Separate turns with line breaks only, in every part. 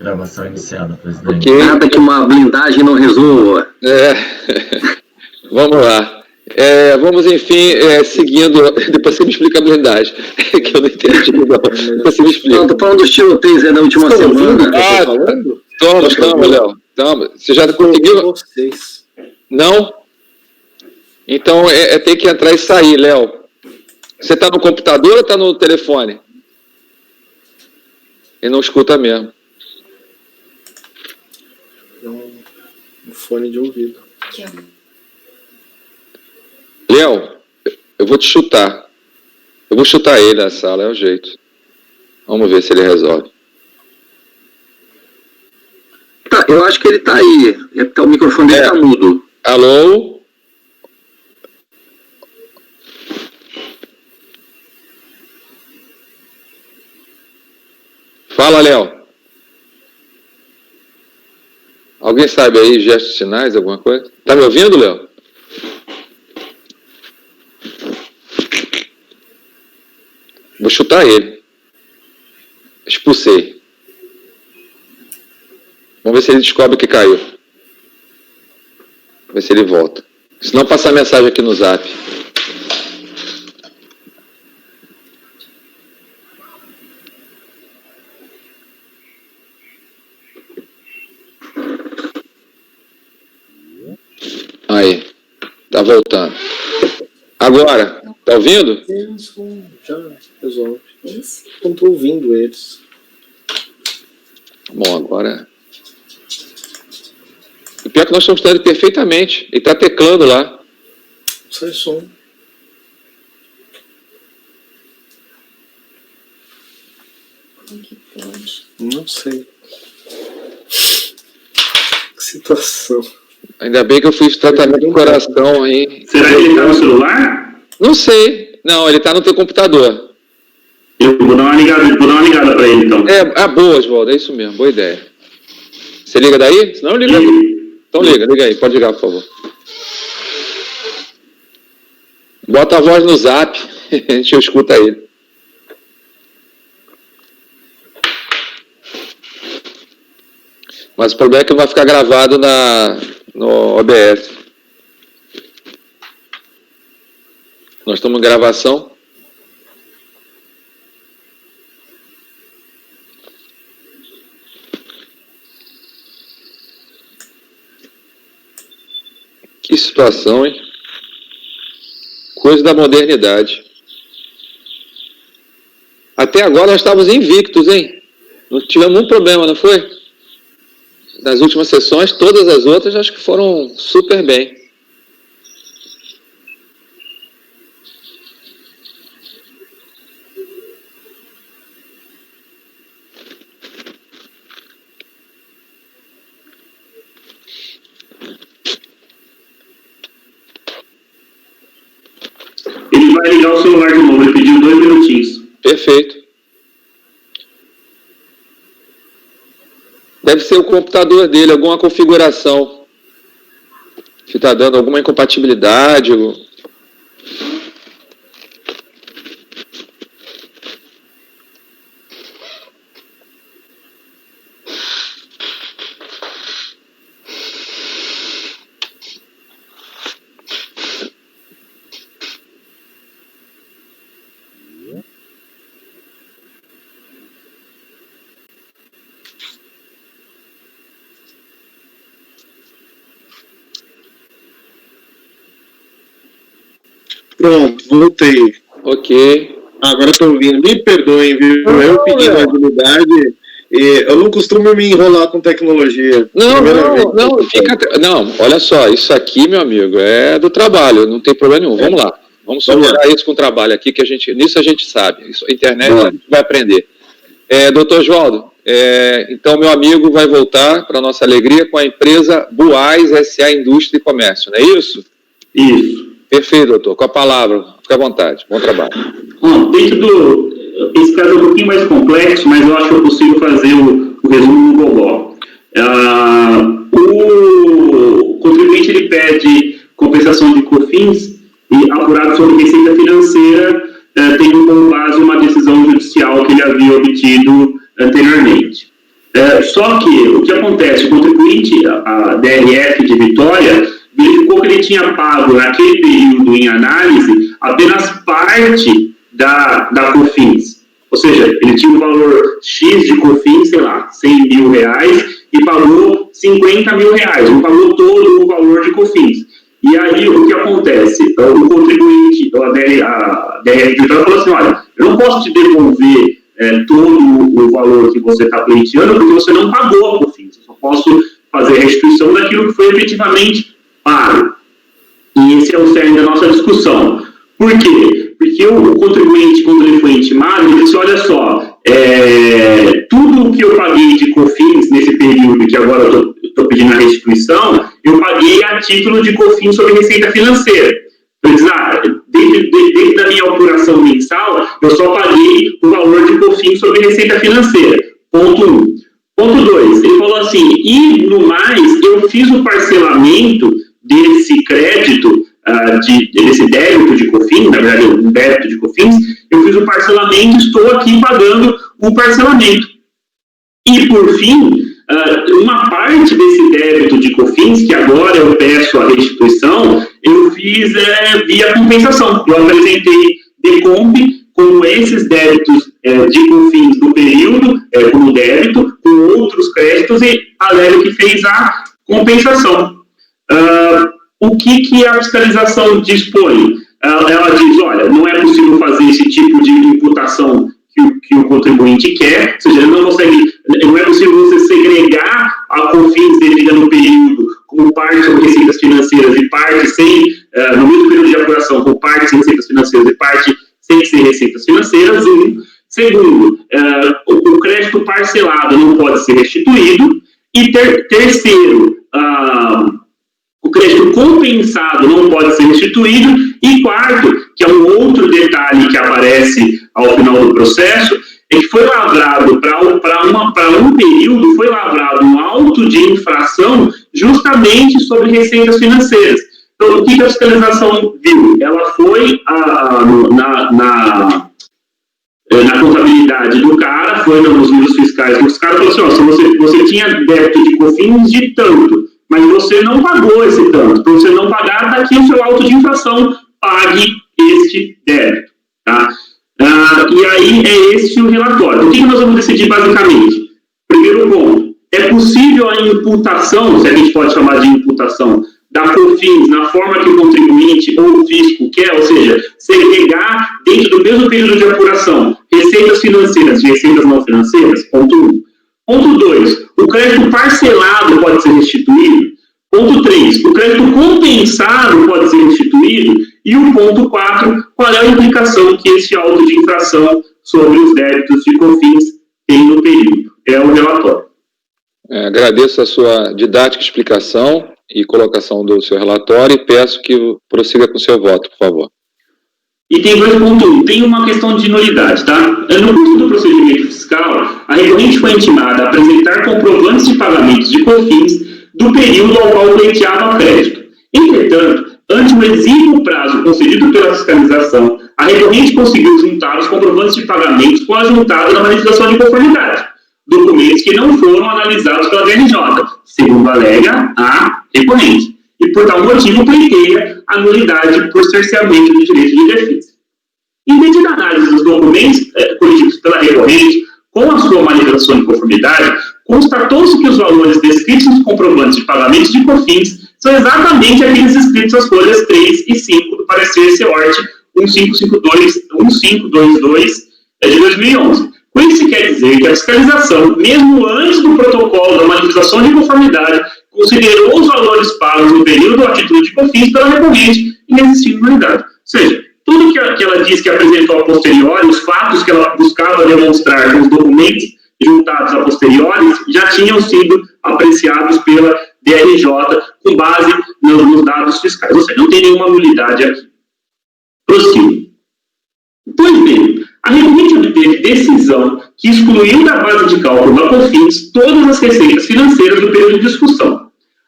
Gravação iniciada, presidente.
Okay.
Nada que uma blindagem não resolva.
Vamos lá. Vamos, enfim, seguindo... Depois você me explica a blindagem, que eu não entendi, não. Depois você me explica.
Eu tô falando dos tiroteios da última semana.
Toma, Léo. Toma. Você já conseguiu? Não? Então, tem que entrar e sair, Léo. Você tá no computador ou tá no telefone? Ele não escuta mesmo.
Um fone de ouvido.
Léo, eu vou te chutar. Eu vou chutar ele na sala, é o jeito. Vamos ver se ele resolve.
Tá, eu acho que ele tá aí. O microfone dele tá mudo.
Alô? Fala, Léo. Alguém sabe aí gestos, sinais, alguma coisa? Tá me ouvindo, Léo? Vou chutar ele. Expulsei. Vamos ver se ele descobre que caiu. Vamos ver se ele volta. Se não, passar mensagem aqui no Zap. Aí. Tá voltando. Agora, tá ouvindo?
Já resolve. Não tô ouvindo eles.
Bom, agora... O pior é que nós estamos estudando perfeitamente. Ele tá teclando lá.
Sai som.
Como que pode?
Não sei. Que situação.
Ainda bem que eu fiz tratamento do coração, hein?
Será que ele tá no celular?
Não sei. Não, ele tá no teu computador.
Eu vou dar uma ligada pra ele, então.
Boa, Oswaldo, é isso mesmo, boa ideia. Você liga daí? Se não, liga. Então liga aí, pode ligar, por favor. Bota a voz no Zap, a gente escuta ele. Mas o problema é que não vai ficar gravado no OBS. Nós estamos em gravação. Que situação, hein? Coisa da modernidade. Até agora nós estávamos invictos, hein? Não tivemos um problema, não foi? Nas últimas sessões, todas as outras acho que foram super bem.
Ele vai ligar o celular de novo, ele pediu 2 minutinhos.
Perfeito. Deve ser o computador dele, alguma configuração. Se está dando alguma incompatibilidade.
Pronto, voltei.
Ok.
Agora estou ouvindo. Me perdoem, viu? Eu pedi agilidade e eu não costumo me enrolar com tecnologia.
Não, olha só, isso aqui, meu amigo, é do trabalho, não tem problema nenhum. Vamos lá. Vamos superar isso com o trabalho aqui, que nisso a gente sabe. Isso, a internet a gente vai aprender. Doutor Oswaldo, então meu amigo vai voltar, para nossa alegria, com a empresa Buais S.A. Indústria e Comércio, não é isso?
Isso.
Perfeito, doutor. Com a palavra, fica à vontade. Bom trabalho.
Bom, esse caso é um pouquinho mais complexo, mas eu acho que é possível fazer o resumo no gogó. O contribuinte ele pede compensação de COFINS e apurado sobre receita financeira, tendo como base uma decisão judicial que ele havia obtido anteriormente. Só que o que acontece, o contribuinte, a DRF de Vitória, verificou que ele tinha pago naquele período em análise apenas parte da COFINS. Ou seja, ele tinha um valor X de COFINS, sei lá, R$100 mil, e pagou R$50 mil, não pagou todo o valor de COFINS. E aí, o que acontece? O contribuinte, a DRF de Vitória falou assim, olha, eu não posso te devolver todo o valor que você está pleiteando, porque você não pagou a COFINS. Eu só posso fazer a restituição daquilo que foi efetivamente pago. E esse é o cerne da nossa discussão. Por quê? Porque o contribuinte, quando ele foi intimado, ele disse, olha só, tudo o que eu paguei de COFINS nesse período, que agora eu estou pedindo a restituição, eu paguei a título de COFINS sobre receita financeira. Ele diz, desde a minha apuração mensal, eu só paguei o valor de COFINS sobre receita financeira. Ponto 1. Ponto 2, ele falou assim, e no mais, eu fiz o parcelamento desse crédito, desse débito de COFINS, na verdade, um débito de COFINS, eu fiz o parcelamento, estou aqui pagando o parcelamento. E, por fim, uma parte desse débito de COFINS, que agora eu peço a restituição, eu fiz via compensação. Eu apresentei DECOMP com esses débitos de COFINS do período, como débito, com outros créditos, e a Lélia que fez a compensação. O que a fiscalização dispõe? Ela diz, olha, não é possível fazer esse tipo de imputação que o contribuinte quer, ou seja, não é possível você segregar a COFINS devida no período como parte sobre receitas financeiras e parte sem, no mesmo período de apuração, com parte sem receitas financeiras e parte sem ser receitas financeiras, Segundo, o crédito parcelado não pode ser restituído, e terceiro, o crédito compensado não pode ser restituído, e quarto, que é um outro detalhe que aparece ao final do processo, é que foi lavrado para um período, foi lavrado um auto de infração justamente sobre receitas financeiras. Então, o que a fiscalização viu? Ela foi na contabilidade do cara, foi nos livros fiscais dos caras, falou assim, você tinha débito de COFINS de tanto, mas você não pagou esse tanto. Para você não pagar, daqui o seu auto de infração, pague este débito. Tá? E aí é esse o relatório. O que nós vamos decidir basicamente? Primeiro ponto, é possível a imputação, se a gente pode chamar de imputação, da COFINS na forma que o contribuinte ou o fisco quer, ou seja, segregar dentro do mesmo período de apuração receitas financeiras e receitas não financeiras? Ponto 1. Ponto 2, o crédito parcelado pode ser restituído? Ponto 3, o crédito compensado pode ser restituído? E o ponto 4, qual é a implicação que esse auto de infração sobre os débitos de COFINS tem no período? É o relatório.
Agradeço a sua didática explicação e colocação do seu relatório e peço que prossiga com o seu voto, por favor.
Item 2.1, tem uma questão de nulidade, tá? No curso do procedimento fiscal, a recorrente foi intimada a apresentar comprovantes de pagamentos de COFINS do período ao qual pleiteava o crédito. Entretanto, ante o exíguo prazo concedido pela fiscalização, a recorrente conseguiu juntar os comprovantes de pagamentos com a juntada da manifestação de conformidade, documentos que não foram analisados pela DRJ, segundo alega a recorrente, e por tal motivo pleiteia a nulidade por cerceamento do direito de defesa. Em medida análise dos documentos colhidos pela recorrente, com a sua manifestação de conformidade, constatou-se que os valores descritos nos comprovantes de pagamentos de COFINS são exatamente aqueles escritos nas folhas 3 e 5 do parecer CEORT 1522 de 2011. Com isso se quer dizer que a fiscalização, mesmo antes do protocolo da manifestação de conformidade, considerou os valores pagos no período a título de COFINS pela recorrente, inexistindo nulidade. Ou seja, tudo que ela diz que apresentou a posteriori, os fatos que ela buscava demonstrar com os documentos juntados a posteriori, já tinham sido apreciados pela DRJ com base nos dados fiscais. Ou seja, não tem nenhuma nulidade aqui. Prossigo. Pois bem, a recorrente obteve decisão que excluiu da base de cálculo da COFINS todas as receitas financeiras do período de discussão.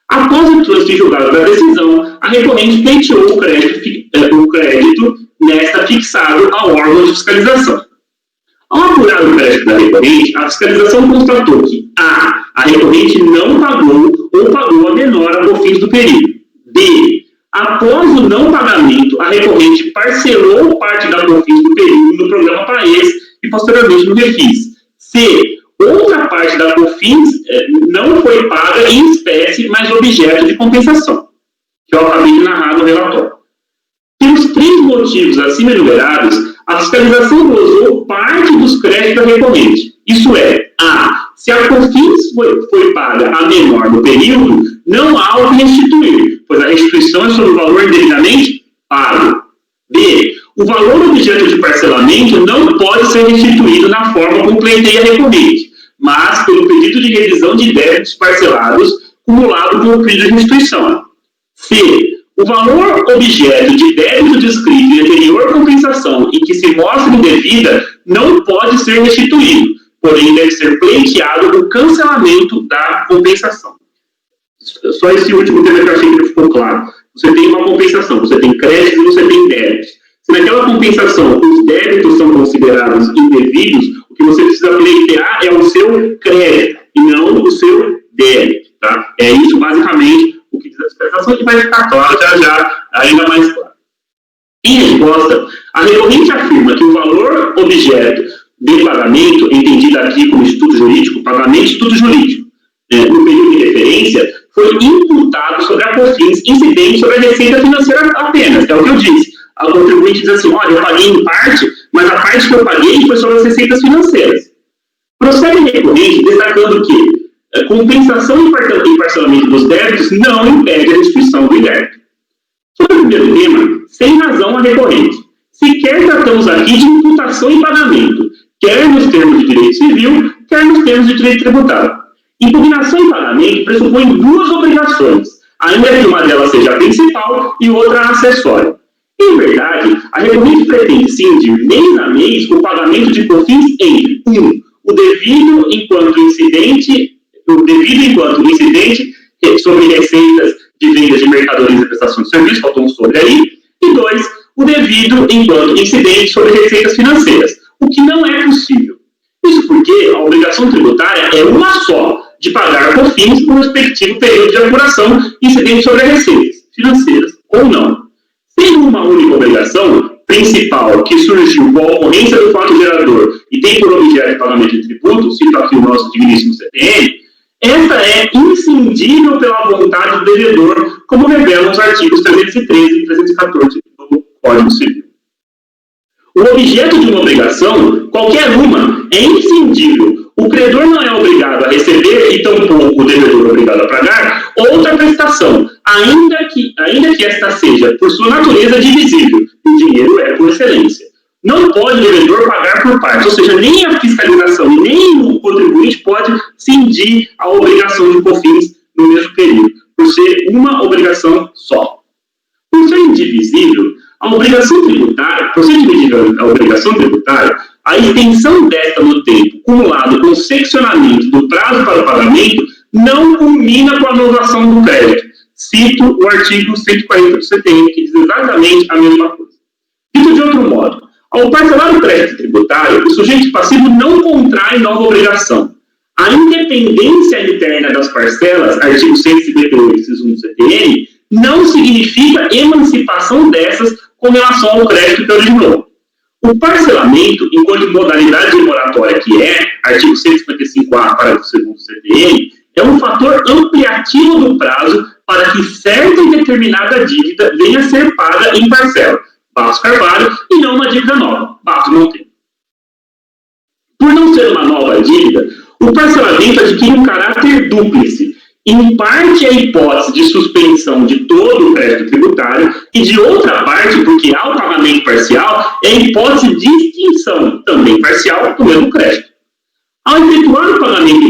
Após o trânsito julgado da decisão, a recorrente pleiteou o crédito nesta fixado ao órgão de fiscalização. Ao apurar o crédito da recorrente, a fiscalização constatou que a. a recorrente não pagou ou pagou a menor a COFINS do período. B, após o não pagamento, a recorrente parcelou parte da COFINS do período no programa PAES e posteriormente no REFIS. C, outra parte da COFINS não foi paga em espécie, mas objeto de compensação, que eu acabei de narrar no relatório. Pelos 3 motivos acima enumerados, a fiscalização glosou parte dos créditos da recorrente. Isso é, A, se a COFINS foi paga a menor no período, não há o que restituir, pois a restituição é sobre o valor indevidamente pago. B, o valor objeto de parcelamento não pode ser restituído na forma como pleiteia a recorrente, mas pelo pedido de revisão de débitos parcelados cumulado com o pedido de restituição. C, o valor objeto de débito descrito em anterior compensação e que se mostra indevida não pode ser restituído, porém deve ser pleiteado o cancelamento da compensação. Só esse último tema que eu achei que ficou claro. Você tem uma compensação, você tem créditos e você tem débitos. Se naquela compensação os débitos são considerados indevidos, o que você precisa pleitear é o seu crédito e não o seu débito. Tá? É isso basicamente o que diz a fiscalização, que vai ficar claro já ainda mais claro. Em resposta, a recorrente afirma que o valor objeto de pagamento, entendido aqui como estudo jurídico, pagamento de estudo jurídico, no período de referência, foi imputado sobre a COFINS incidente sobre a receita financeira apenas. É o que eu disse. A contribuinte diz assim, olha, eu paguei em parte, mas a parte que eu paguei foi sobre as receitas financeiras. Prossegue a recorrente destacando que compensação e parcelamento dos débitos não impede a restituição do débito. Sobre o primeiro tema, sem razão a recorrente. Sequer tratamos aqui de imputação e pagamento, quer nos termos de direito civil, quer nos termos de direito tributário. Impugnação e pagamento pressupõem 2 obrigações, ainda que uma delas seja a principal e outra a acessória. Em verdade, a recorrente pretende cindir mês a mês o pagamento de COFINS entre 1. O devido enquanto incidente sobre receitas de vendas de mercadorias e prestação de serviços, faltou um sobre aí, e 2. O devido enquanto incidente sobre receitas financeiras, o que não é possível. Isso porque a obrigação tributária é uma só, de pagar COFINS no respectivo período de apuração incidente sobre as receitas financeiras, ou não. Sendo uma única obrigação principal que surgiu com a ocorrência do fato gerador e tem por objeto o pagamento de tributo, cito aqui o nosso digníssimo CPM, esta é inscindível pela vontade do devedor, como revelam os artigos 313 e 314 do Código Civil. O objeto de uma obrigação, qualquer uma, é inscindível. O credor não é obrigado a receber, e tampouco o devedor é obrigado a pagar, outra prestação, ainda que esta seja, por sua natureza, divisível. O dinheiro é por excelência. Não pode o devedor pagar por parte, ou seja, nem a fiscalização, nem o contribuinte pode cindir a obrigação de COFINS no mesmo período, por ser uma obrigação só. Por ser indivisível, a obrigação tributária, a extensão desta no tempo, cumulado com o seccionamento do prazo para o pagamento, não culmina com a anulação do crédito. Cito o artigo 140 do CTM, que diz exatamente a mesma coisa. Dito de outro modo, ao parcelar o crédito tributário, o sujeito passivo não contrai nova obrigação. A independência interna das parcelas, artigo 158, inciso 1 do CTM, não significa emancipação dessas com relação ao crédito que originou. O parcelamento, enquanto modalidade de moratória, que é artigo 155A, parágrafo 2º do CTM, é um fator ampliativo do prazo para que certa e determinada dívida venha a ser paga em parcela, Barros Carvalho, e não uma dívida nova, Barros Monteiro. Por não ser uma nova dívida, o parcelamento adquire um caráter dúplice. Em parte, a hipótese de suspensão de todo o crédito tributário e, de outra parte, porque há o pagamento parcial, é a hipótese de extinção, também parcial, do mesmo crédito. Ao efetuar o pagamento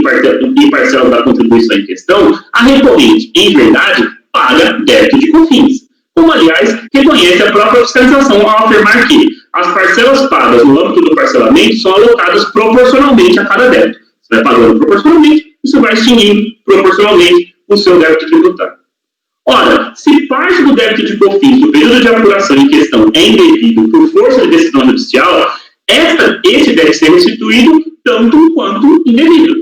em parcela da contribuição em questão, a recorrente, em verdade, paga débito de COFINS, como, aliás, reconhece a própria fiscalização ao afirmar que as parcelas pagas no âmbito do parcelamento são alocadas proporcionalmente a cada débito. Você vai pagando proporcionalmente, isso vai extinguindo proporcionalmente o seu débito tributário. Ora, se parte do débito de COFINS do período de apuração em questão é indevido por força de decisão judicial, esse deve ser restituído tanto quanto indevido.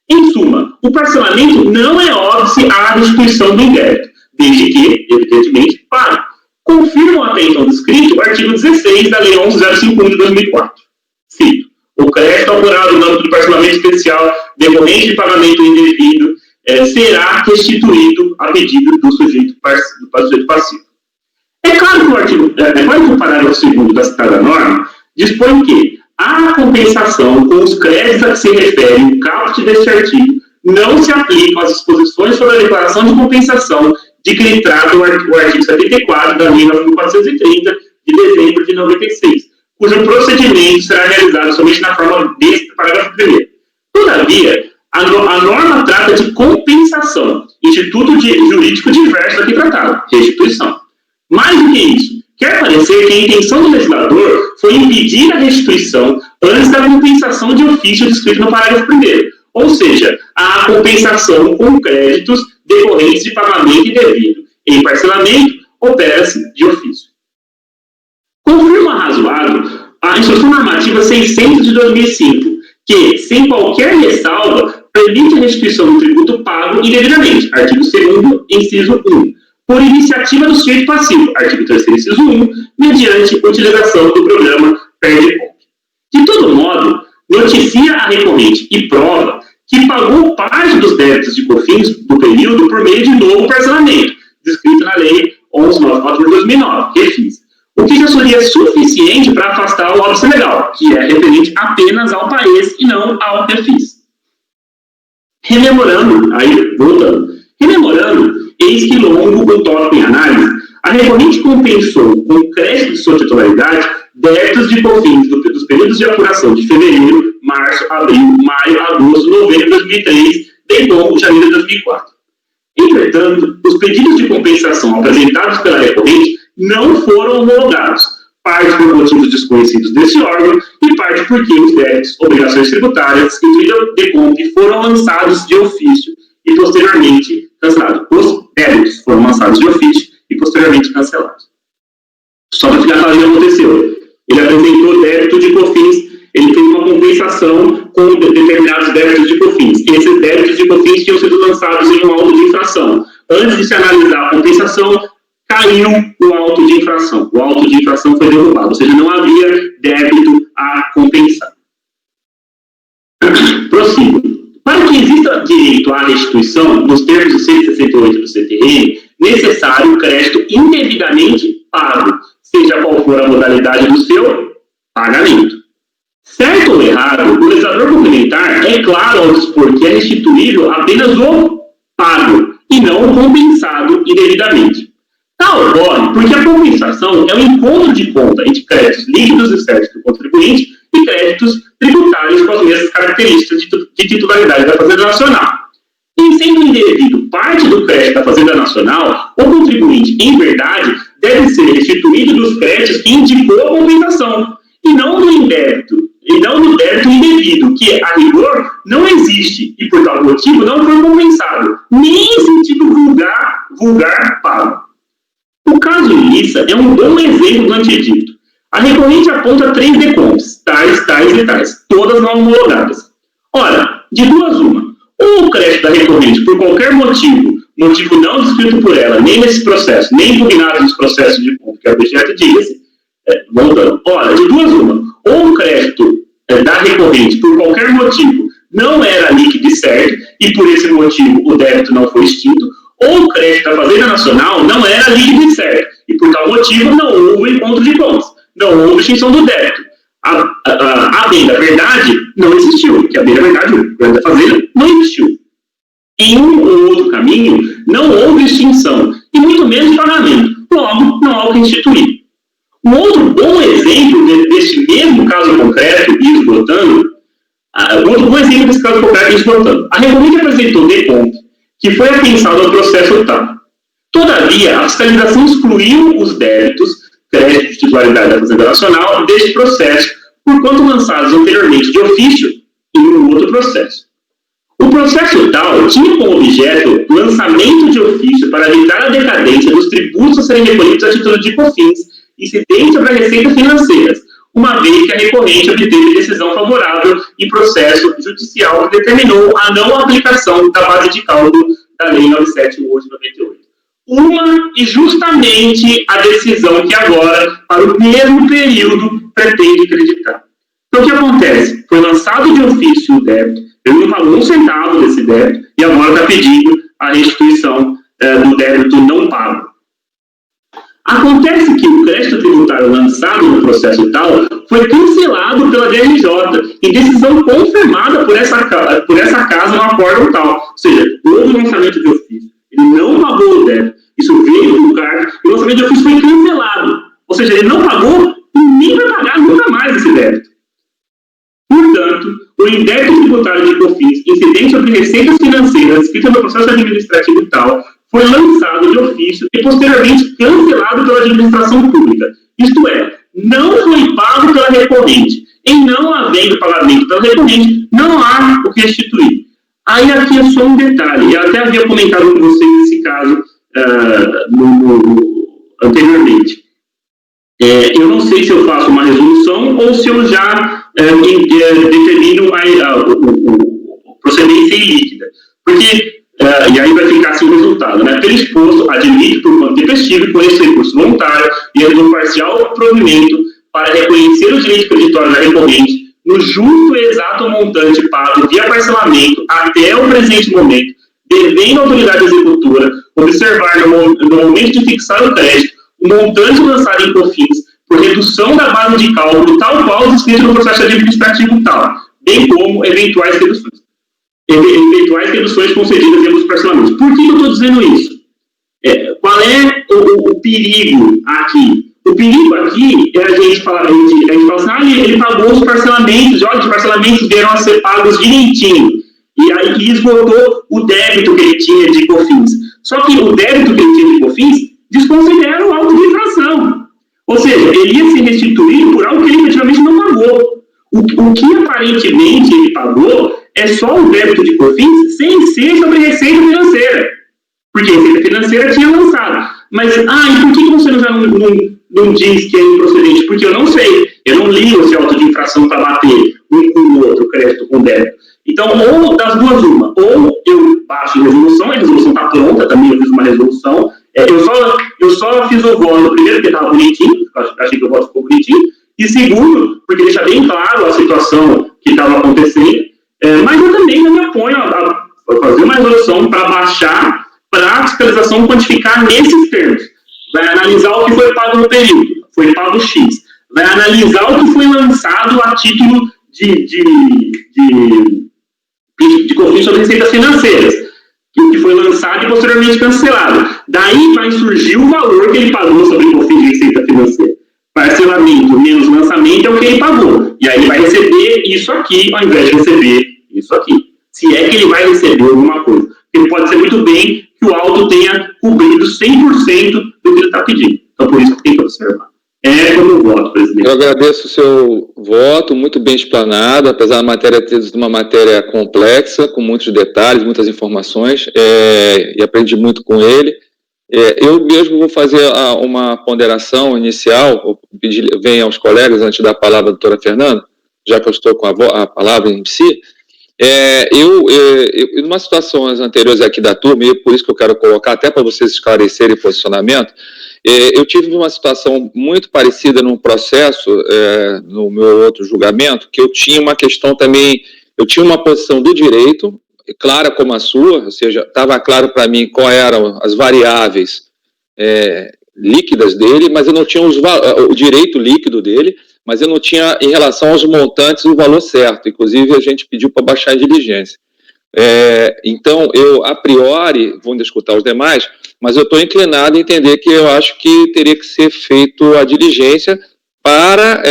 Em suma, o parcelamento não é óbice à restituição do indébito, desde que, evidentemente, pague. Confirmam até então descrito o artigo 16 da Lei 11.051 de 2004. Cito: o crédito apurado no âmbito do parcelamento especial decorrente de pagamento indevido será restituído a pedido do sujeito passivo. É claro que o parágrafo 2º da citada norma dispõe que a compensação com os créditos a que se refere o caput deste artigo não se aplicam às disposições sobre a declaração de compensação de que lhe trata o artigo 74 da Lei 9.430 de dezembro de 96, cujo procedimento será realizado somente na forma deste parágrafo 1º. Todavia, a norma trata de compensação, instituto jurídico diverso aqui tratado, restituição. Mais do que isso, quer parecer que a intenção do legislador foi impedir a restituição antes da compensação de ofício descrito no parágrafo 1º, ou seja, a compensação com créditos decorrentes de pagamento indevido. Em parcelamento, opera-se de ofício. Confirma razoável a Instrução Normativa 600 de 2005, que, sem qualquer ressalva, permite a restituição do tributo pago indevidamente, artigo 2º, inciso 1, por iniciativa do sujeito passivo, artigo 3º, inciso 1, mediante utilização do programa Perde-Comp. De todo modo, noticia a recorrente e prova que pagou parte dos débitos de COFINS do período por meio de novo parcelamento, descrito na Lei 11.904 de 2009, refis, o que já seria suficiente para afastar o óbice legal, que é referente apenas ao país e não ao refis. Rememorando, eis que longo o tópico em análise, a recorrente compensou com crédito de sua titularidade débitos de COFINS dos períodos de apuração de fevereiro, março, abril, maio, agosto, novembro de 2003, bem como janeiro de 2004. Entretanto, os pedidos de compensação apresentados pela recorrente não foram homologados, parte por motivos desconhecidos desse órgão e parte porque os débitos, obrigações tributárias, incluindo DECOMP, foram lançados de ofício e posteriormente cancelados. Os débitos foram lançados de ofício e posteriormente cancelados. Só para ficar claro o que aconteceu. Ele apresentou débito de COFINS, ele fez uma compensação com determinados débitos de COFINS. Esses débitos de COFINS tinham sido lançados em um auto de infração. Antes de se analisar a compensação, caiu o auto de infração. O auto de infração foi derrubado, ou seja, não havia débito a compensar. Prossigo. Para que exista direito à restituição, nos termos do 168 do CTN, necessário o crédito indevidamente pago, seja qual for a modalidade do seu pagamento. Certo ou errado, o legislador complementar é claro ao dispor que é restituível apenas o pago e não o compensado indevidamente. Tal ocorre porque a compensação é o encontro de conta entre créditos líquidos e certos do contribuinte e créditos tributários com as mesmas características de titularidade da Fazenda Nacional. Em sendo indevido parte do crédito da Fazenda Nacional, o contribuinte, em verdade, deve ser restituído dos créditos que indicou a compensação, e não do débito indevido, que, a rigor, não existe e, por tal motivo, não foi compensado, nem em sentido vulgar pago. O caso Ilissa é um bom exemplo do antedito. A recorrente aponta 3 DECOMPs, tais e tais, todas não homologadas. Ora, de duas uma, ou o crédito da recorrente, por qualquer motivo não descrito por ela, nem nesse processo, nem impugnado nos processos de conta, que é o objeto, diga-se, voltando. Ora, de duas uma, ou o crédito da recorrente, por qualquer motivo, não era líquido e certo, e por esse motivo o débito não foi extinto, ou o crédito da Fazenda Nacional não era líquido e certo, e por tal motivo não houve encontro de contas, não houve extinção do débito. A bem da verdade não existiu, porque a bem da verdade, o crédito da Fazenda, não existiu. Em um ou outro caminho, não houve extinção, e muito menos pagamento, logo não há o que instituir. Um outro bom exemplo deste mesmo caso concreto, e esgotando, a recorrente apresentou DECOMP, que foi apensado ao processo tal. Todavia, a fiscalização excluiu os débitos, créditos de titularidade da Fazenda Nacional, deste processo, por quanto lançados anteriormente de ofício em um outro processo. O processo tal tinha como objeto o lançamento de ofício para evitar a decadência dos tributos a serem recolhidos a título de COFINS, incidentes sobre a receita financeira, uma vez que a recorrente obteve decisão favorável em processo judicial que determinou a não aplicação da base de cálculo da Lei 978 de 98. Uma e justamente a decisão que agora, para o mesmo período, pretende acreditar. Então, o que acontece? Foi lançado de ofício o débito, ele não pagou um centavo desse débito, e agora está pedindo a restituição do débito não pago. Acontece que o crédito tributário lançado no processo tal foi cancelado pela DRJ, em decisão confirmada por essa casa no acórdão tal. Ou seja, houve um lançamento de ofício, ele não pagou o débito, isso veio do CARF, e o lançamento de ofício foi cancelado. Ou seja, ele não pagou e nem vai pagar nunca mais esse débito. Portanto, o indébito tributário de COFINS, incidente sobre receitas financeiras inscritas no processo administrativo tal, foi lançado de ofício e posteriormente cancelado pela administração pública. Isto é, não foi pago pela recorrente. Em não havendo pagamento pela recorrente, não há o que restituir. Aí aqui é só um detalhe, eu até havia comentado com vocês esse caso anteriormente. Eu não sei se eu faço uma resolução ou se eu já determino o procedência ilíquida. Porque, e aí vai ficar assim o resultado, né? Pelo exposto, admite por quanto tempestivo e com esse recurso voluntário e realizou parcial provimento para reconhecer o direito creditório da recorrente no justo e exato montante pago via parcelamento até o presente momento, devendo a autoridade executora observar no momento de fixar o crédito o montante lançado em COFINS por redução da base de cálculo tal qual descrito no processo administrativo tal, bem como eventuais reduções concedidas em ambos os parcelamentos. Por que eu estou dizendo isso? Qual é o perigo aqui? O perigo aqui é a gente fala assim, ele pagou os parcelamentos, olha, os parcelamentos vieram a ser pagos direitinho, e aí esgotou o débito que ele tinha de COFINS. Só que o débito que ele tinha de COFINS desconsidera o auto de infração. Ou seja, ele ia ser restituído por algo que ele efetivamente não pagou. O que aparentemente ele pagou é só o débito de COFINS sem ser sobre receita financeira. Porque a receita financeira tinha lançado. Mas, e por que você já não diz que é improcedente? Porque eu não sei. Eu não li esse auto de infração para bater um com o outro, crédito com débito. Então, ou das duas uma. Ou eu baixo a resolução está pronta, também eu fiz uma resolução. Eu só fiz o voto, primeiro, porque estava bonitinho, achei que o voto ficou bonitinho, e segundo, porque deixa bem claro a situação que estava acontecendo, mas eu também não me oponho a fazer uma resolução para baixar, para a fiscalização quantificar nesses termos. Vai analisar o que foi pago no período, foi pago X. Vai analisar o que foi lançado a título de COFINS sobre receitas financeiras, que foi lançado e posteriormente cancelado. Daí vai surgir o valor que ele pagou sobre COFINS de receita financeira. Parcelamento menos lançamento é o que ele pagou. E aí ele vai receber isso aqui, ao invés de receber isso aqui. Se é que ele vai receber alguma coisa. Porque pode ser muito bem que o auto tenha cobrido 100% do que ele está pedindo. Então, por isso que tem que observar. Como eu voto, presidente. Eu
agradeço o seu voto, muito bem explanado, apesar da matéria ter sido uma matéria complexa, com muitos detalhes, muitas informações, e aprendi muito com ele. Eu mesmo vou fazer uma ponderação inicial, venho aos colegas, antes da palavra da doutora Fernanda, já que eu estou com a palavra em si. Eu, em umas situações anteriores aqui da turma, e por isso que eu quero colocar, até para vocês esclarecerem o posicionamento, eu tive uma situação muito parecida num processo, no meu outro julgamento, que eu tinha uma questão também, eu tinha uma posição do direito, clara como a sua, ou seja, estava claro para mim quais eram as variáveis líquidas dele, mas eu não tinha o direito líquido dele, mas eu não tinha, em relação aos montantes, o valor certo. Inclusive, a gente pediu para baixar a diligência. Então, eu, a priori, vou escutar os demais, mas eu estou inclinado a entender que eu acho que teria que ser feito a diligência para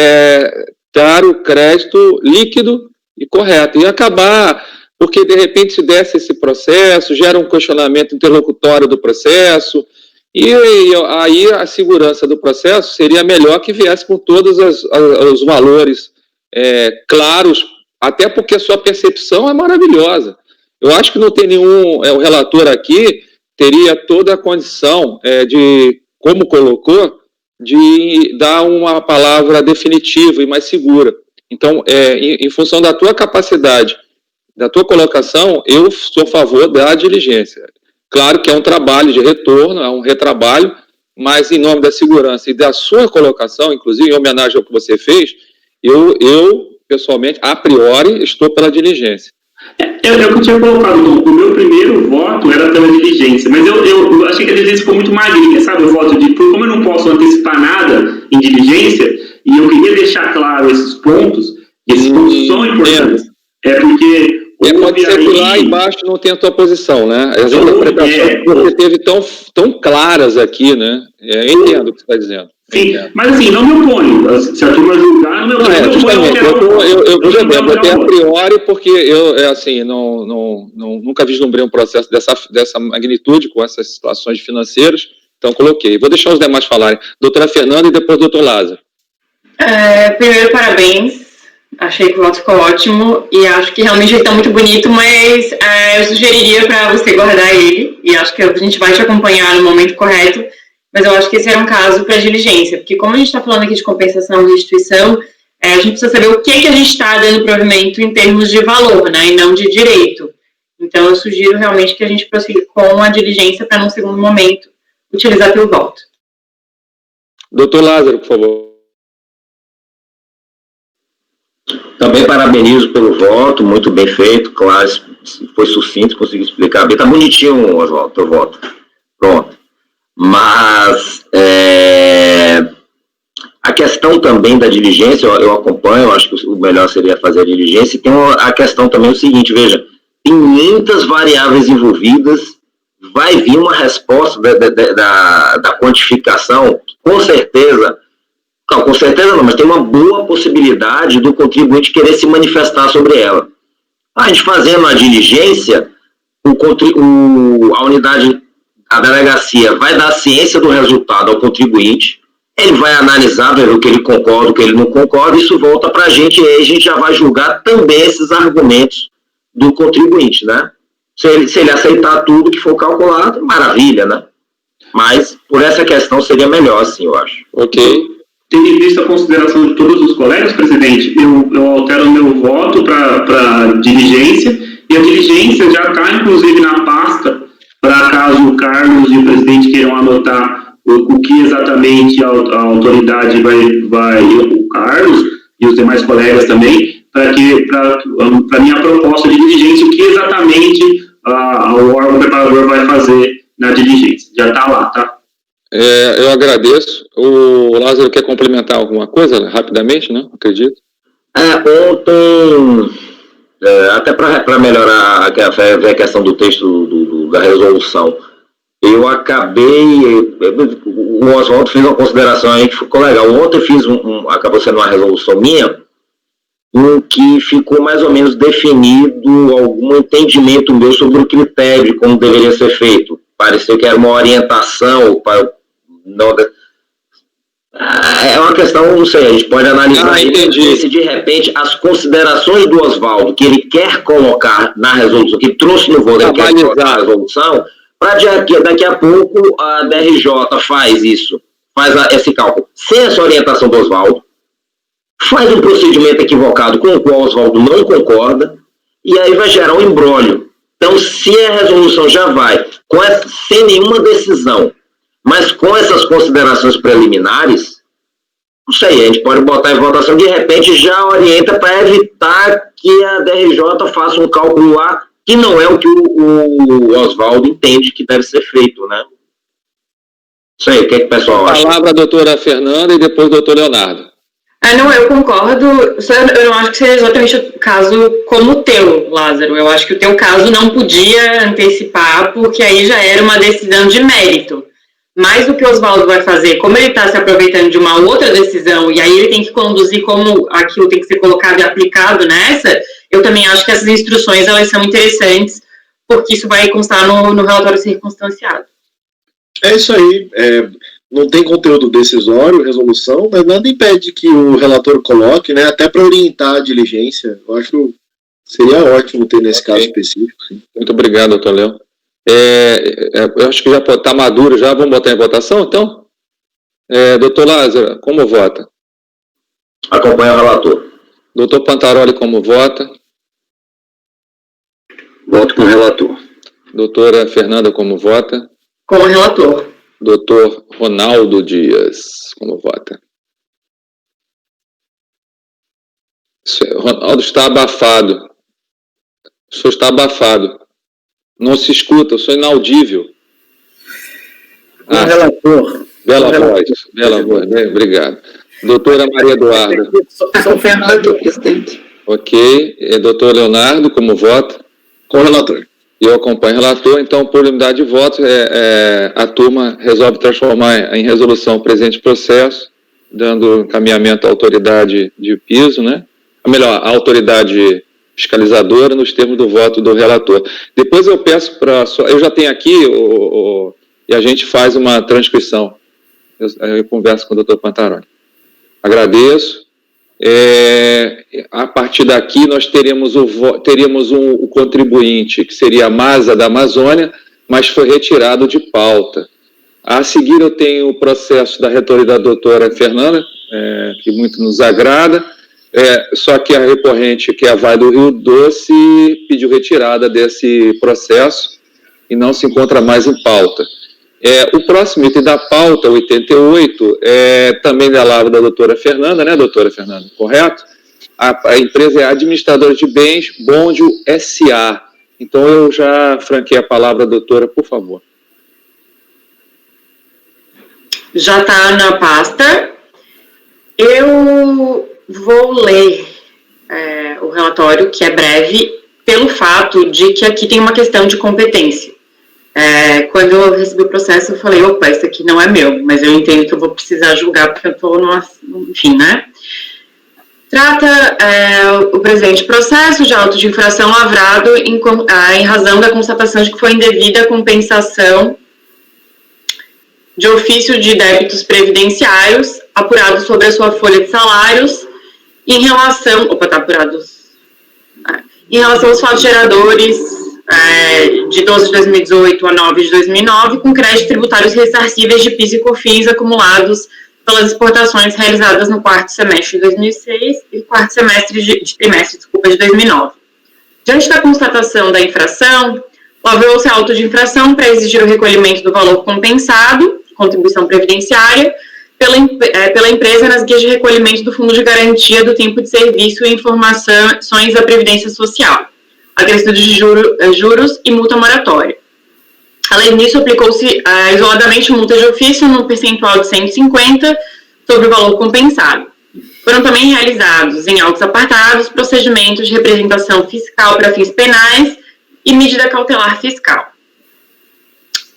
dar o crédito líquido e correto. E acabar, porque de repente se desse esse processo, gera um questionamento interlocutório do processo, e aí a segurança do processo seria melhor que viesse com todos os valores claros, até porque a sua percepção é maravilhosa. Eu acho que não tem nenhum, o relator aqui teria toda a condição de, como colocou, de dar uma palavra definitiva e mais segura. Então, em função da tua capacidade, da tua colocação, eu sou a favor da diligência. Claro que é um trabalho de retorno, é um retrabalho, mas em nome da segurança e da sua colocação, inclusive em homenagem ao que você fez, eu pessoalmente, a priori, estou pela diligência.
É o que eu tinha colocado, o meu primeiro voto era pela diligência, mas eu achei que a diligência ficou muito magrinha, sabe? O voto de, como eu não posso antecipar nada em diligência, e eu queria deixar claro esses pontos são importantes. Porque
pode ser que lá embaixo não tenha a tua posição, né? As interpretações que você teve tão claras aqui, né? Eu entendo o que você está dizendo.
Sim, mas assim, não me oponho. Se a turma julgar, não me oponho.
Justamente, eu botei a priori porque eu, nunca vislumbrei um processo dessa magnitude, com essas situações financeiras, então coloquei. Vou deixar os demais falarem. Doutora Fernanda e depois doutor Lázaro.
Primeiro, parabéns. Achei que o voto ficou ótimo e acho que realmente ele está muito bonito, mas eu sugeriria para você guardar ele e acho que a gente vai te acompanhar no momento correto, mas eu acho que esse era um caso para diligência, porque como a gente está falando aqui de compensação de instituição, a gente precisa saber o que a gente está dando provimento em termos de valor, né, e não de direito. Então eu sugiro realmente que a gente prossiga com a diligência para, num segundo momento, utilizar teu voto.
Doutor Lázaro, por favor.
Também parabenizo pelo voto, muito bem feito, claro, foi sucinto, consegui explicar bem. Tá bonitinho, Oswaldo, teu voto. Pronto. Mas a questão também da diligência, eu acompanho, eu acho que o melhor seria fazer a diligência, e tem a questão também o seguinte, veja, tem muitas variáveis envolvidas, vai vir uma resposta da quantificação, com certeza não, mas tem uma boa possibilidade do contribuinte querer se manifestar sobre ela. A gente fazendo a diligência, a unidade, a delegacia vai dar ciência do resultado ao contribuinte, ele vai analisar, ver o que ele concorda, o que ele não concorda, isso volta para a gente e aí a gente já vai julgar também esses argumentos do contribuinte, né? Se ele aceitar tudo que for calculado, maravilha, né? Mas por essa questão seria melhor, assim, eu acho.
Ok.
Tendo em vista a consideração de todos os colegas, presidente, eu altero o meu voto para diligência, e a diligência já está, inclusive, na pasta, para caso o Carlos e o presidente queiram anotar o que exatamente a autoridade vai o Carlos e os demais colegas também, para minha proposta de diligência, o que exatamente o órgão preparador vai fazer na diligência. Já está lá, tá?
Eu agradeço. O Lázaro quer complementar alguma coisa rapidamente, né? Acredito.
Ontem, até para melhorar a questão do texto da resolução, eu acabei, o Oswaldo fez uma consideração aí que ficou legal. Ontem eu fiz acabou sendo uma resolução minha, em que ficou mais ou menos definido algum entendimento meu sobre o critério de como deveria ser feito. Pareceu que era uma orientação para é uma questão, não sei, a gente pode analisar se de repente as considerações do Oswaldo que ele quer colocar na resolução, que trouxe no voto, ele quer colocar na resolução, para daqui a pouco a DRJ faz isso, faz esse cálculo sem essa orientação do Oswaldo, faz um procedimento equivocado com o qual o Oswaldo não concorda, e aí vai gerar um imbróglio. Então, se a resolução já vai sem nenhuma decisão, mas com essas considerações preliminares, não sei, a gente pode botar em votação, de repente já orienta para evitar que a DRJ faça um cálculo lá, que não é o que o Oswaldo entende que deve ser feito, né? Isso aí, o que o pessoal acha?
Palavra a doutora Fernanda e depois o doutor Leonardo.
Não, eu concordo, eu não acho que seja exatamente o caso como o teu, Lázaro. Eu acho que o teu caso não podia antecipar, porque aí já era uma decisão de mérito. Mas o que o Oswaldo vai fazer, como ele está se aproveitando de uma outra decisão, e aí ele tem que conduzir como aquilo tem que ser colocado e aplicado nessa, eu também acho que essas instruções, elas são interessantes, porque isso vai constar no relatório circunstanciado. É
isso aí, não tem conteúdo decisório, resolução, mas nada impede que o relator coloque, né, até para orientar a diligência. Eu acho que seria ótimo ter nesse caso específico. Sim.
Muito obrigado, doutor Léo. Eu acho que já está maduro já, vamos botar em votação, então? Doutor Lázaro, como vota?
Acompanha o relator.
Doutor Pantaroli, como vota?
Voto com o relator.
Doutora Fernanda, como vota?
Com o relator.
Doutor Ronaldo Dias, como vota? Ronaldo está abafado. O senhor está abafado. Não se escuta, eu sou inaudível.
Relator.
Bela voz, bem, obrigado. Doutora Maria Eduarda.
Sou Fernando, presidente.
Ok. Doutor Leonardo, como vota?
Com o relator.
Eu acompanho o relator, então, por unanimidade de votos, a turma resolve transformar em resolução o presente processo, dando encaminhamento à autoridade de piso, né? Ou melhor, a autoridade fiscalizadora, nos termos do voto do relator. Depois eu peço para... Eu já tenho aqui, e a gente faz uma transcrição. Eu converso com o doutor Pantaroli. Agradeço. A partir daqui, nós teríamos o contribuinte, que seria a Masa da Amazônia, mas foi retirado de pauta. A seguir, eu tenho o processo da reitoria da doutora Fernanda, que muito nos agrada, só que a recorrente, que é a Vale do Rio Doce, pediu retirada desse processo e não se encontra mais em pauta. O próximo item da pauta, 88, também da lavra da doutora Fernanda, né, doutora Fernanda? Correto? A empresa é administradora de bens, Bondio S.A. Então, eu já franquei a palavra, doutora, por favor.
Já está na pasta. Eu vou ler o relatório, que é breve, pelo fato de que aqui tem uma questão de competência. Quando eu recebi o processo, eu falei, opa, isso aqui não é meu, mas eu entendo que eu vou precisar julgar, porque eu estou enfim, né? Trata o presente processo de auto de infração lavrado em razão da constatação de que foi indevida a compensação de ofício de débitos previdenciários apurados sobre a sua folha de salários em relação... Opa, tá apurados... em relação aos fatos geradores de 12 de 2018 a 9 de 2009, com créditos tributários ressarcíveis de PIS e COFINS acumulados pelas exportações realizadas no quarto semestre de 2006 e quarto semestre de 2009. Diante da constatação da infração, lavrou-se a auto de infração para exigir o recolhimento do valor compensado, contribuição previdenciária, pela empresa nas guias de recolhimento do Fundo de Garantia do Tempo de Serviço e informações da Previdência Social, acrescido de juros e multa moratória. Além disso, aplicou-se isoladamente multa de ofício no percentual de 150 sobre o valor compensado. Foram também realizados, em autos apartados, procedimentos de representação fiscal para fins penais e medida cautelar fiscal.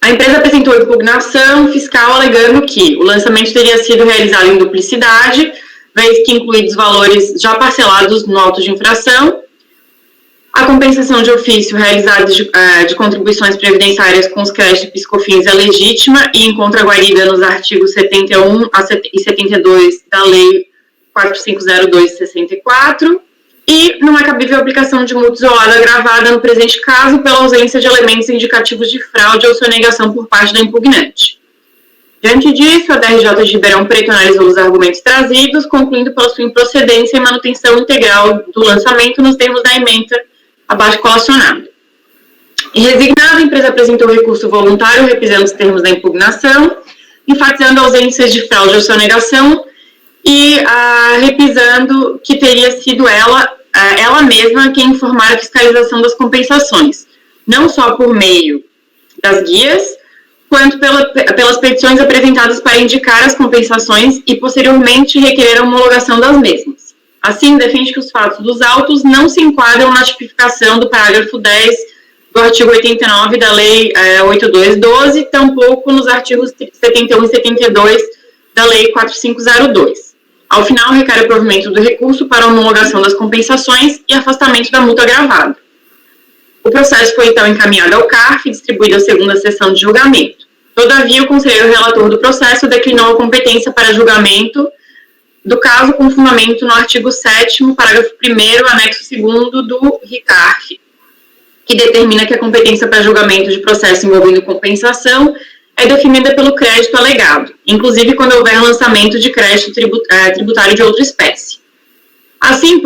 A empresa apresentou impugnação fiscal alegando que o lançamento teria sido realizado em duplicidade, vez que incluídos valores já parcelados no auto de infração, a compensação de ofício realizada de contribuições previdenciárias com os créditos PIS/COFINS é legítima e encontra guarida nos artigos 71 e 72 da Lei 4502/64, e não é cabível a aplicação de multa isolada agravada no presente caso pela ausência de elementos indicativos de fraude ou sonegação por parte da impugnante. Diante disso, a DRJ de Ribeirão Preto analisou os argumentos trazidos, concluindo pela sua improcedência e manutenção integral do lançamento nos termos da ementa abaixo colacionada. Em resignado, a empresa apresentou recurso voluntário repisando os termos da impugnação, enfatizando ausências de fraude ou sonegação e repisando que teria sido ela mesma quem informara a fiscalização das compensações, não só por meio das guias, quanto pelas petições apresentadas para indicar as compensações e, posteriormente, requerer a homologação das mesmas. Assim, defende que os fatos dos autos não se enquadram na tipificação do parágrafo 10 do artigo 89 da Lei 8212, tampouco nos artigos 71 e 72 da Lei 4502. Ao final, requer o provimento do recurso para homologação das compensações e afastamento da multa agravada. O processo foi, então, encaminhado ao CARF e distribuído à segunda sessão de julgamento. Todavia, o conselheiro relator do processo declinou a competência para julgamento do caso com fundamento no artigo 7º, parágrafo 1º, anexo 2º do RICARF, que determina que a competência para julgamento de processo envolvendo compensação é definida pelo crédito alegado, inclusive quando houver lançamento de crédito tributário de outra espécie. Assim,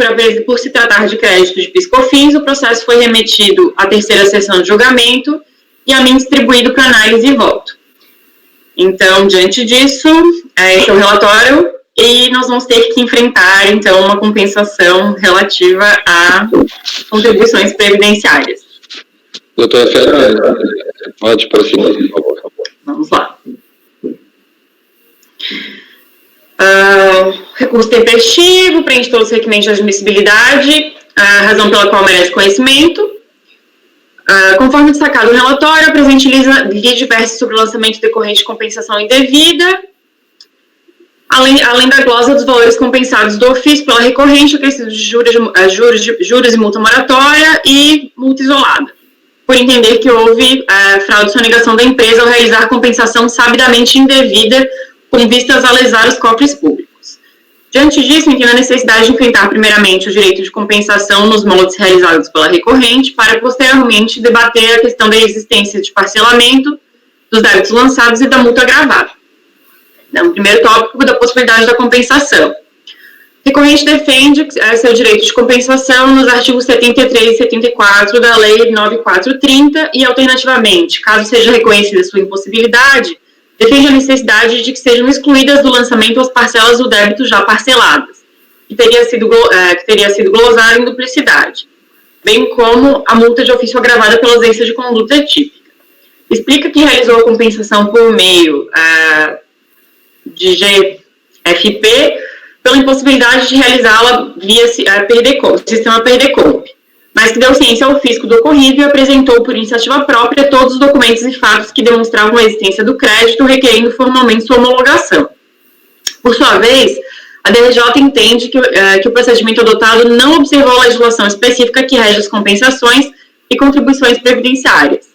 por se tratar de crédito de PIS/COFINS, o processo foi remetido à terceira sessão de julgamento e a mim distribuído para análise e voto. Então, diante disso, esse é o relatório e nós vamos ter que enfrentar, então, uma compensação relativa a contribuições previdenciárias.
Doutora Fernanda, pode prosseguir, por favor.
Vamos lá. Recurso tempestivo, preenche todos os requerimentos de admissibilidade, a razão pela qual merece conhecimento. Conforme destacado no relatório, a presente lide versa sobre o lançamento decorrente de compensação indevida, além da glosa dos valores compensados do ofício pela recorrente, acrescidos de juros e multa moratória e multa isolada, por entender que houve fraude ou sonegação da empresa ao realizar compensação sabidamente indevida com vistas a lesar os cofres públicos. Diante disso, entendo a necessidade de enfrentar primeiramente o direito de compensação nos moldes realizados pela recorrente, para posteriormente debater a questão da existência de parcelamento dos débitos lançados e da multa agravada. Então, o primeiro tópico da possibilidade da compensação. Recorrente defende seu direito de compensação nos artigos 73 e 74 da Lei 9430 e, alternativamente, caso seja reconhecida sua impossibilidade, defende a necessidade de que sejam excluídas do lançamento as parcelas do débito já parceladas, que teria sido glosada em duplicidade, bem como a multa de ofício agravada pela ausência de conduta típica. Explica que realizou a compensação por meio de GFP pela impossibilidade de realizá-la via sistema Perdecomp, mas que deu ciência ao fisco do ocorrido e apresentou por iniciativa própria todos os documentos e fatos que demonstravam a existência do crédito, requerendo formalmente sua homologação. Por sua vez, a DRJ entende que o procedimento adotado não observou a legislação específica que rege as compensações e contribuições previdenciárias,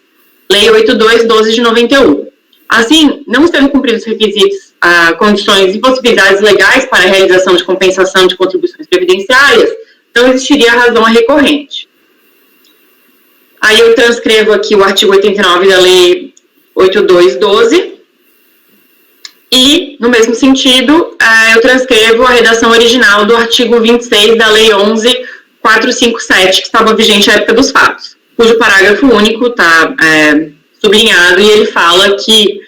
Lei 82/12 de 91. Assim, não estando cumpridos os requisitos, condições e possibilidades legais para a realização de compensação de contribuições previdenciárias, não existiria razão a recorrente. Aí eu transcrevo aqui o artigo 89 da Lei 82/12 e, no mesmo sentido, eu transcrevo a redação original do artigo 26 da Lei 11.457, que estava vigente à época dos fatos, cujo parágrafo único está sublinhado e ele fala que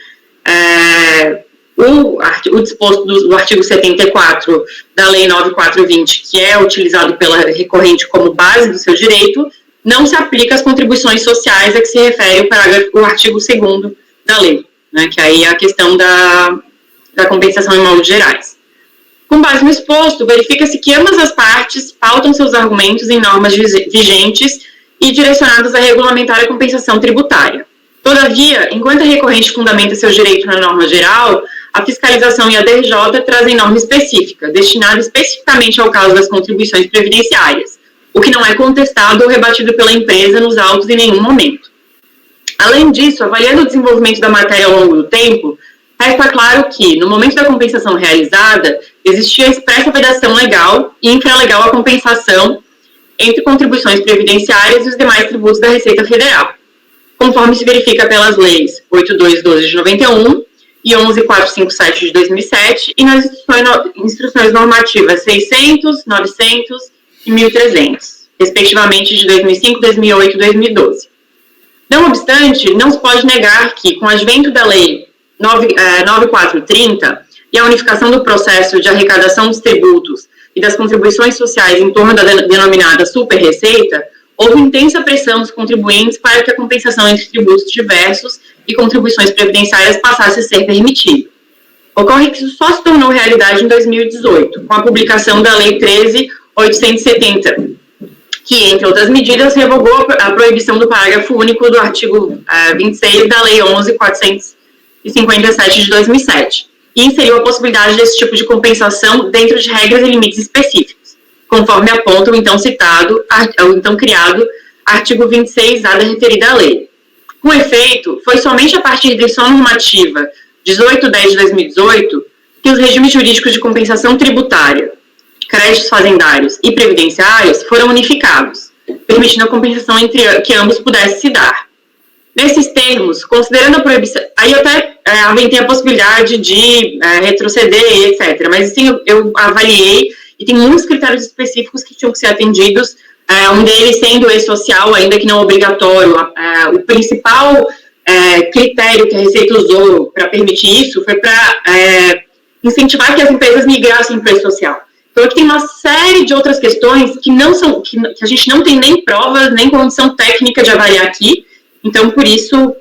o disposto do artigo 74 da Lei 9420, que é utilizado pela recorrente como base do seu direito, não se aplica às contribuições sociais a que se refere o artigo 2º da lei, né, que aí é a questão da compensação em moldes gerais. Com base no exposto, verifica-se que ambas as partes pautam seus argumentos em normas vigentes e direcionadas a regulamentar a compensação tributária. Todavia, enquanto a recorrente fundamenta seu direito na norma geral, a fiscalização e a DRJ trazem norma específica, destinada especificamente ao caso das contribuições previdenciárias, o que não é contestado ou rebatido pela empresa nos autos em nenhum momento. Além disso, avaliando o desenvolvimento da matéria ao longo do tempo, resta claro que, no momento da compensação realizada, existia expressa vedação legal e infralegal à compensação entre contribuições previdenciárias e os demais tributos da Receita Federal, conforme se verifica pelas leis 82/12 de 91 e 11.457 de 2007 e nas instruções normativas 600, 900 e 1.300, respectivamente de 2005, 2008 e 2012. Não obstante, não se pode negar que, com o advento da Lei 9430 e a unificação do processo de arrecadação dos tributos e das contribuições sociais em torno da denominada super-receita, houve intensa pressão dos contribuintes para que a compensação entre tributos diversos e contribuições previdenciárias passasse a ser permitida. Ocorre que isso só se tornou realidade em 2018, com a publicação da Lei 13.870, que, entre outras medidas, revogou a proibição do parágrafo único do artigo 26 da Lei 11.457 de 2007, e inseriu a possibilidade desse tipo de compensação dentro de regras e limites específicos, conforme aponta o então criado artigo 26A da referida lei. Com efeito, foi somente a partir da edição normativa 1810 de 2018 que os regimes jurídicos de compensação tributária, créditos fazendários e previdenciários foram unificados, permitindo a compensação entre que ambos pudessem se dar. Nesses termos, considerando a proibição... Aí eu até aventei a possibilidade de retroceder, etc. Mas, sim, eu avaliei, e tem muitos critérios específicos que tinham que ser atendidos, um deles sendo esse social, ainda que não obrigatório. O principal critério que a Receita usou para permitir isso foi para incentivar que as empresas migrassem para o social. Então, aqui tem uma série de outras questões que não são, que a gente não tem nem provas, nem condição técnica de avaliar aqui. Então, por isso,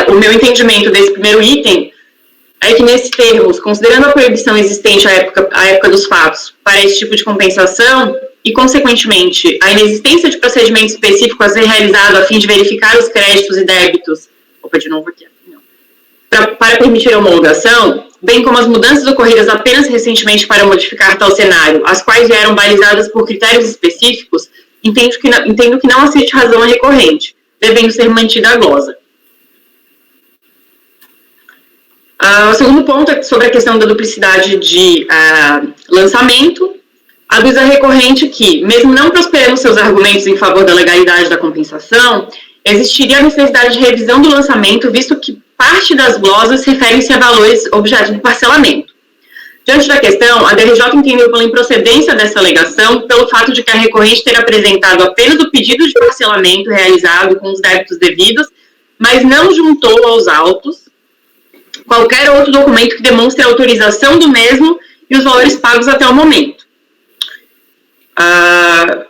o meu entendimento desse primeiro item é que, nesses termos, considerando a proibição existente à época dos fatos para esse tipo de compensação e, consequentemente, a inexistência de procedimento específico a ser realizado a fim de verificar os créditos e débitos, para permitir a homologação, bem como as mudanças ocorridas apenas recentemente para modificar tal cenário, as quais vieram balizadas por critérios específicos, entendo que não aceite razão a recorrente, devendo ser mantida a glosa. O segundo ponto é sobre a questão da duplicidade de lançamento. Aduza recorrente que, mesmo não prosperando seus argumentos em favor da legalidade da compensação, existiria a necessidade de revisão do lançamento, visto que parte das glosas referem-se a valores objeto do parcelamento. Diante da questão, a DRJ entendeu pela improcedência dessa alegação pelo fato de que a recorrente ter apresentado apenas o pedido de parcelamento realizado com os débitos devidos, mas não juntou aos autos qualquer outro documento que demonstre a autorização do mesmo e os valores pagos até o momento.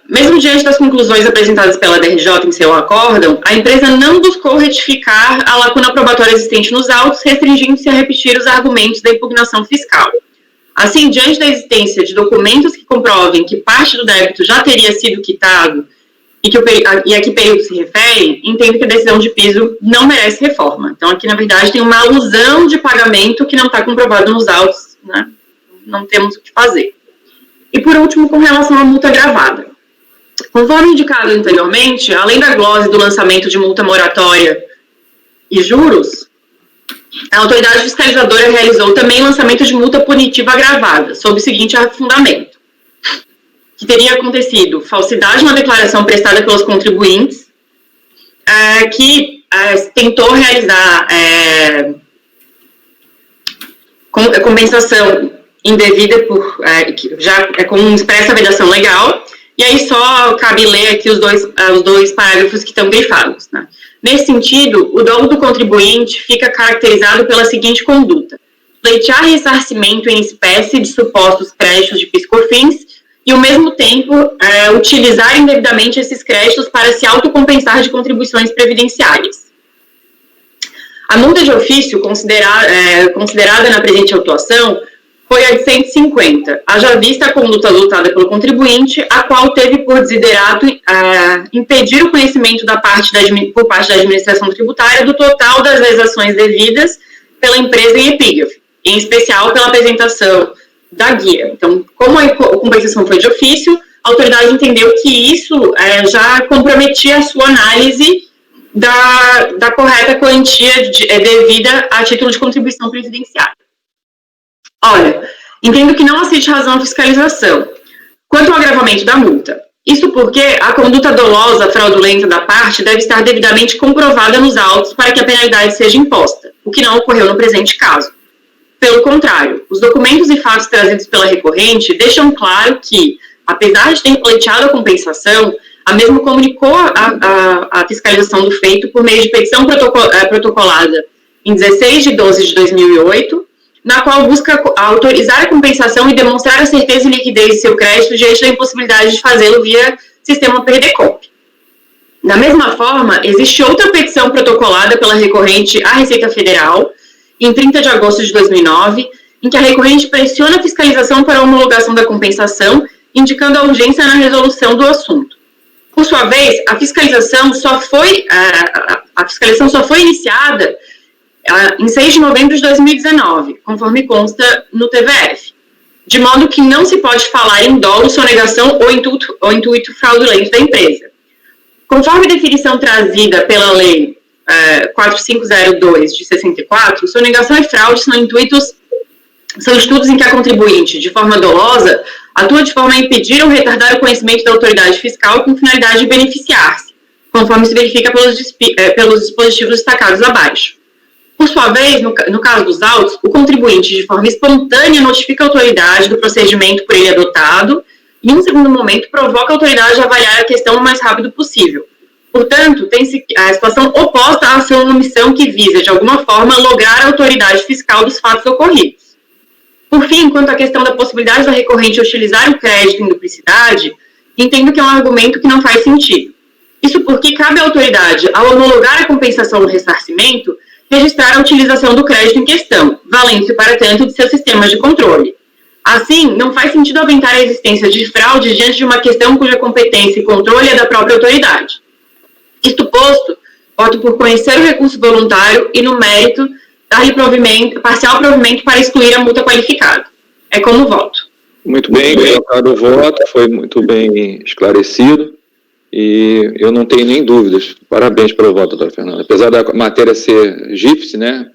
Mesmo diante das conclusões apresentadas pela DRJ em seu acórdão, a empresa não buscou retificar a lacuna probatória existente nos autos, restringindo-se a repetir os argumentos da impugnação fiscal. Assim, diante da existência de documentos que comprovem que parte do débito já teria sido quitado e a que período se refere, entendo que a decisão de piso não merece reforma. Então, aqui, na verdade, tem uma alusão de pagamento que não está comprovado nos autos, né? Não temos o que fazer. E, por último, com relação à multa gravada. Conforme indicado anteriormente, além da glose do lançamento de multa moratória e juros, a autoridade fiscalizadora realizou também lançamento de multa punitiva agravada, sob o seguinte fundamento: que teria acontecido falsidade na declaração prestada pelos contribuintes, que tentou realizar compensação indevida já com expressa vedação legal, e aí só cabe ler aqui os dois parágrafos que estão grifados, né? Nesse sentido, o dolo do contribuinte fica caracterizado pela seguinte conduta: pleitear ressarcimento em espécie de supostos créditos de PIS/COFINS e, ao mesmo tempo, utilizar indevidamente esses créditos para se autocompensar de contribuições previdenciárias. A multa de ofício considerada na presente autuação foi a de 150, haja vista a conduta adotada pelo contribuinte, a qual teve por desiderato impedir o conhecimento por parte da administração tributária do total das lesações devidas pela empresa em epígrafe, em especial pela apresentação da guia. Então, como a compensação foi de ofício, a autoridade entendeu que isso já comprometia a sua análise da correta quantia devida a título de contribuição previdenciária. Olha, entendo que não aceite razão a fiscalização. Quanto ao agravamento da multa, isso porque a conduta dolosa fraudulenta da parte deve estar devidamente comprovada nos autos para que a penalidade seja imposta, o que não ocorreu no presente caso. Pelo contrário, os documentos e fatos trazidos pela recorrente deixam claro que, apesar de ter pleiteado a compensação, a mesma comunicou a fiscalização do feito por meio de petição protocolada em 16 de 12 de 2008, na qual busca autorizar a compensação e demonstrar a certeza e liquidez de seu crédito diante da impossibilidade de fazê-lo via sistema PRDCOMP. Da mesma forma, existe outra petição protocolada pela recorrente à Receita Federal, em 30 de agosto de 2009, em que a recorrente pressiona a fiscalização para a homologação da compensação, indicando a urgência na resolução do assunto. Por sua vez, a fiscalização só foi iniciada em 6 de novembro de 2019, conforme consta no TVF, de modo que não se pode falar em dolo, sonegação ou intuito fraudulento da empresa. Conforme definição trazida pela Lei 4502 de 64, sonegação e fraude são estudos em que a contribuinte, de forma dolosa, atua de forma a impedir ou retardar o conhecimento da autoridade fiscal com finalidade de beneficiar-se, conforme se verifica pelos dispositivos destacados abaixo. Por sua vez, no caso dos autos, o contribuinte, de forma espontânea, notifica a autoridade do procedimento por ele adotado e, em um segundo momento, provoca a autoridade a avaliar a questão o mais rápido possível. Portanto, tem-se a situação oposta à sua omissão que visa, de alguma forma, lograr a autoridade fiscal dos fatos ocorridos. Por fim, quanto à questão da possibilidade da recorrente utilizar o crédito em duplicidade, entendo que é um argumento que não faz sentido. Isso porque cabe à autoridade, ao homologar a compensação do ressarcimento, registrar a utilização do crédito em questão, valendo-se, para tanto, de seus sistemas de controle. Assim, não faz sentido aventar a existência de fraude diante de uma questão cuja competência e controle é da própria autoridade. Isto posto, voto por conhecer o recurso voluntário e, no mérito, dar-lhe parcial provimento para excluir a multa qualificada. É como voto.
Muito bem colocado o voto, foi muito bem esclarecido e eu não tenho nem dúvidas. Parabéns pelo voto, doutora Fernanda. Apesar da matéria ser GIFS, né,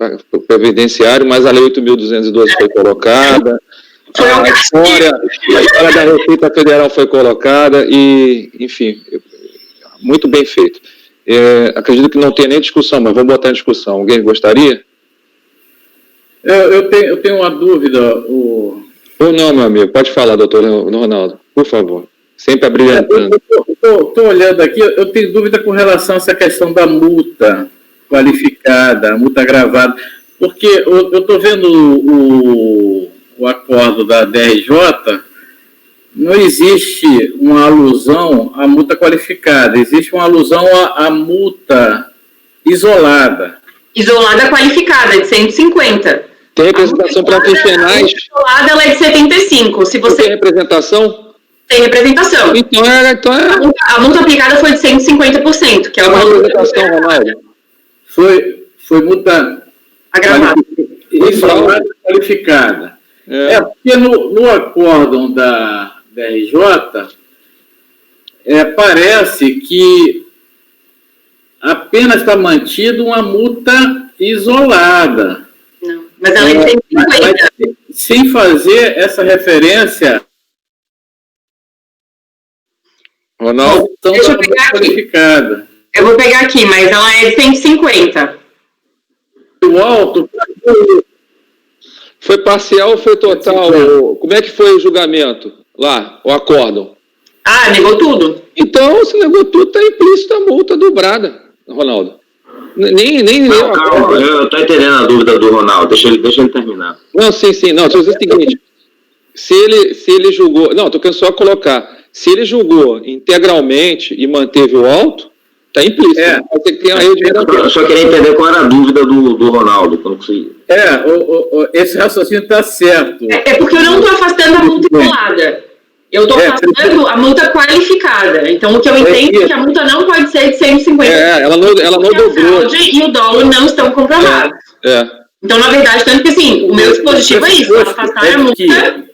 previdenciário, mas a Lei 8.212 foi colocada, a história da Receita Federal foi colocada e, enfim, muito bem feito. Acredito que não tem nem discussão, mas vamos botar em discussão. Alguém gostaria?
Eu tenho uma dúvida.
Ou não, meu amigo, pode falar, doutor Ronaldo, por favor. Sempre abrilhantando.
Estou olhando aqui, eu tenho dúvida com relação a essa questão da multa qualificada, a multa agravada, porque eu estou vendo o acordo da DRJ, não existe uma alusão à multa qualificada, existe uma alusão à multa isolada.
Isolada qualificada, de 150.
Tem representação para fins penais?
A isolada, ela é de 75. Se você...
Tem representação?
Tem representação.
Então
A multa aplicada foi de 150%, que é uma
representação, Ronaldo.
Foi multa
agravada.
Isolada qualificada. Porque no acórdão da RJ, parece que apenas está mantida uma multa isolada.
Não, mas ela é de 150.
Sem fazer essa referência.
Ronaldo,
deixa eu pegar qualificada. Aqui. Eu vou pegar aqui, mas ela é de 150.
O alto
foi parcial ou foi total? Como é que foi o julgamento lá, o acórdão?
Negou tudo.
Então, se negou tudo, está implícita a multa dobrada, Ronaldo.
Não, calma, eu estou entendendo a dúvida do Ronaldo, deixa ele terminar.
Não, sim, não, deixa eu dizer o seguinte, se ele julgou, não, estou querendo só colocar, se ele julgou integralmente e manteve o auto, está implícito.
Eu só queria entender qual era a dúvida do Ronaldo, quando consegui.
Esse raciocínio está certo.
É porque eu não estou afastando a multa isolada. Eu estou afastando a multa qualificada. Então, o que eu entendo é que a multa não pode ser de 150.
Ela não dobrou.
E o dolo não estão comprovados. Então, na verdade, tanto que assim, o meu dispositivo é isso, afastar a multa.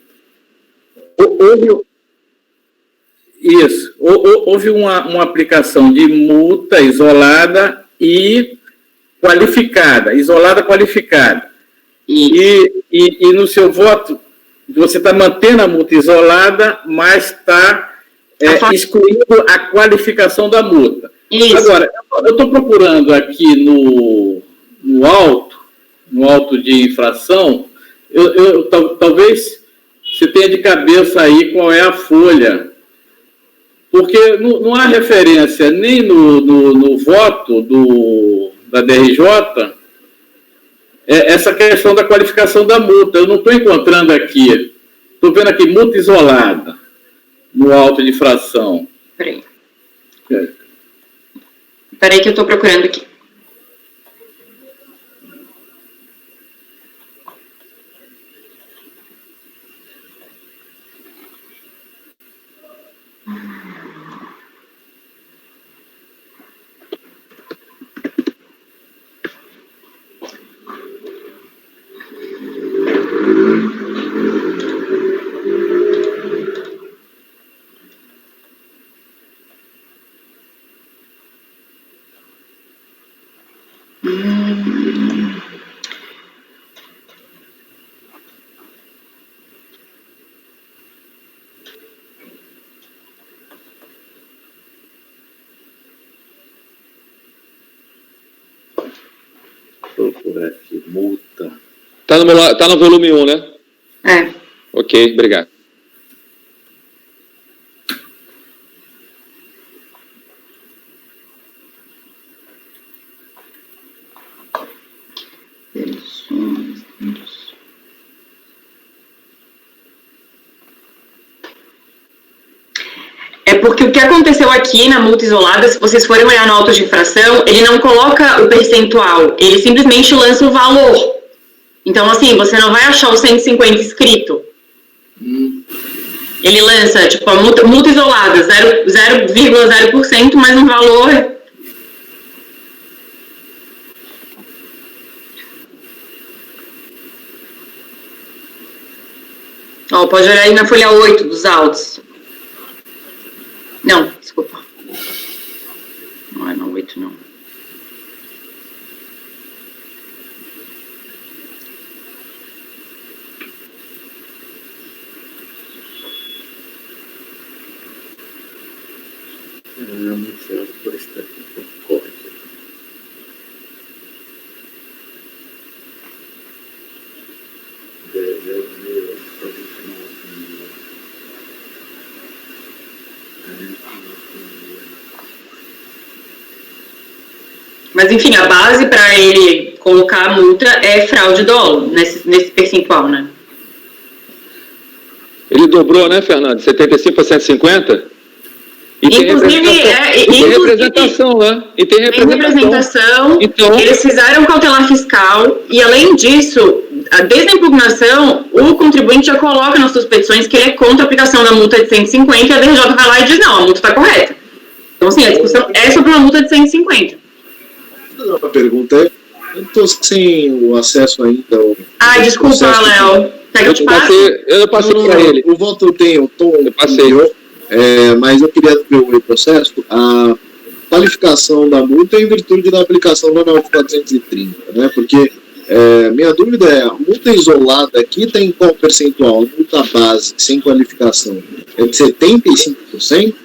Houve uma aplicação de multa isolada e qualificada, isolada qualificada. E no seu voto, você está mantendo a multa isolada, mas está excluindo a qualificação da multa.
Isso.
Agora, eu estou procurando aqui no auto de infração, talvez você tenha de cabeça aí qual é a folha, porque não há referência nem no voto da DRJ essa questão da qualificação da multa. Eu não estou encontrando aqui. Estou vendo aqui multa isolada no auto de infração.
Peraí que eu estou procurando aqui.
procurar aqui, multa.
Tá no volume 1, né?
É.
Ok, obrigado.
É porque o que aconteceu aqui na multa isolada, se vocês forem olhar no auto de infração, ele não coloca o percentual, ele simplesmente lança o valor. Então, assim, você não vai achar o 150 escrito. Ele lança, tipo, a multa isolada, 0,0%, mas um valor... Ó, pode olhar aí na folha 8 dos autos. Não, desculpa. Não é na 8, não.
Não sei por estar aqui com código.
Mas, enfim, a base para ele colocar a multa é fraude dolo, nesse percentual, né?
Ele dobrou, né, Fernando? 75 para 150? E
Inclusive,
tem representação lá. E tem representação. Então,
eles fizeram cautelar fiscal e, além disso, desde a impugnação, o contribuinte já coloca nas suas petições que ele é contra a aplicação da multa de 150 e a DRJ vai lá e diz, não, a multa está correta. Então, sim, a discussão é sobre uma multa de 150.
Uma pergunta é, eu estou sem o acesso ainda ao...
Ai, desculpa, Léo. Pega de passe?
Eu passei para ele.
O voto eu tenho, o tom...
Eu passei.
Mas eu queria ver o processo, a qualificação da multa em virtude da aplicação da 9430, né? Porque minha dúvida é, a multa isolada aqui tem qual percentual? A multa base, sem qualificação, é de 75%?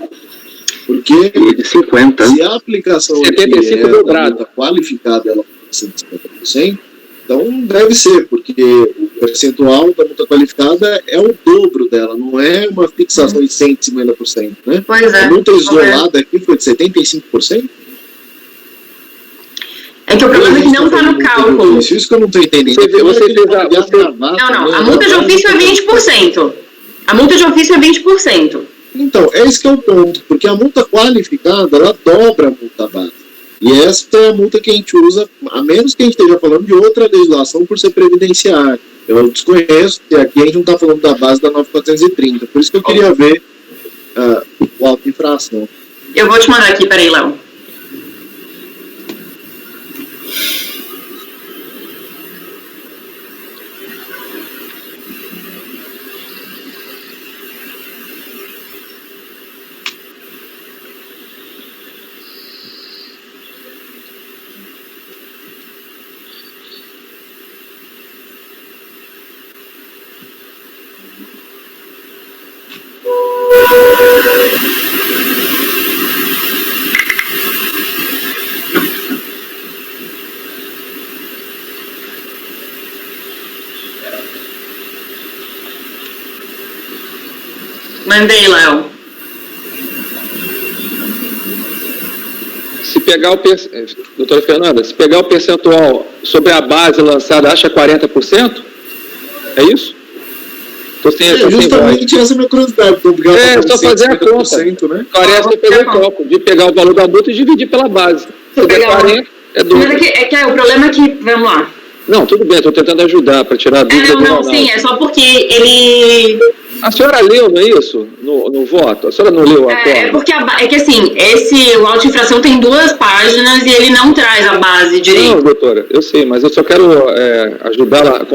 Porque
de 50.
Se a aplicação
75 dobrado
qualificada ela é 150%, então deve ser, porque o percentual da multa qualificada é o dobro dela, não é uma fixação de 150%, né?
Pois é.
A multa isolada aqui foi de 75%?
É que o problema é que não está no cálculo.
Isso que eu não estou entendendo.
Não, a multa de ofício é 20%. A multa de ofício é 20%.
Então, esse que é o ponto, porque a multa qualificada, ela dobra a multa base. E essa é a multa que a gente usa, a menos que a gente esteja falando de outra legislação por ser previdenciária. Eu desconheço, e aqui a gente não está falando da base da 9430. Por isso que eu queria ver o auto de infração.
Eu vou te mandar aqui, peraí, Léo. Mandei, Léo.
Se pegar doutora Fernanda, se pegar o percentual sobre a base lançada, acha 40%? É isso?
Justamente essa é a minha curiosidade.
Só fazer a conta. Né? 40 você pegou o cálculo, de pegar o valor da multa e dividir pela base. Se der 40, é 12.
Mas o problema é que, vamos lá.
Não, tudo bem, estou tentando ajudar para tirar a dúvida.
Não, sim, é só porque ele...
A senhora leu, não é isso? No voto? A senhora não leu a
É porque é que assim, o auto de infração tem 2 páginas e ele não traz a base direito.
Não, doutora, eu sei, mas eu só quero ajudar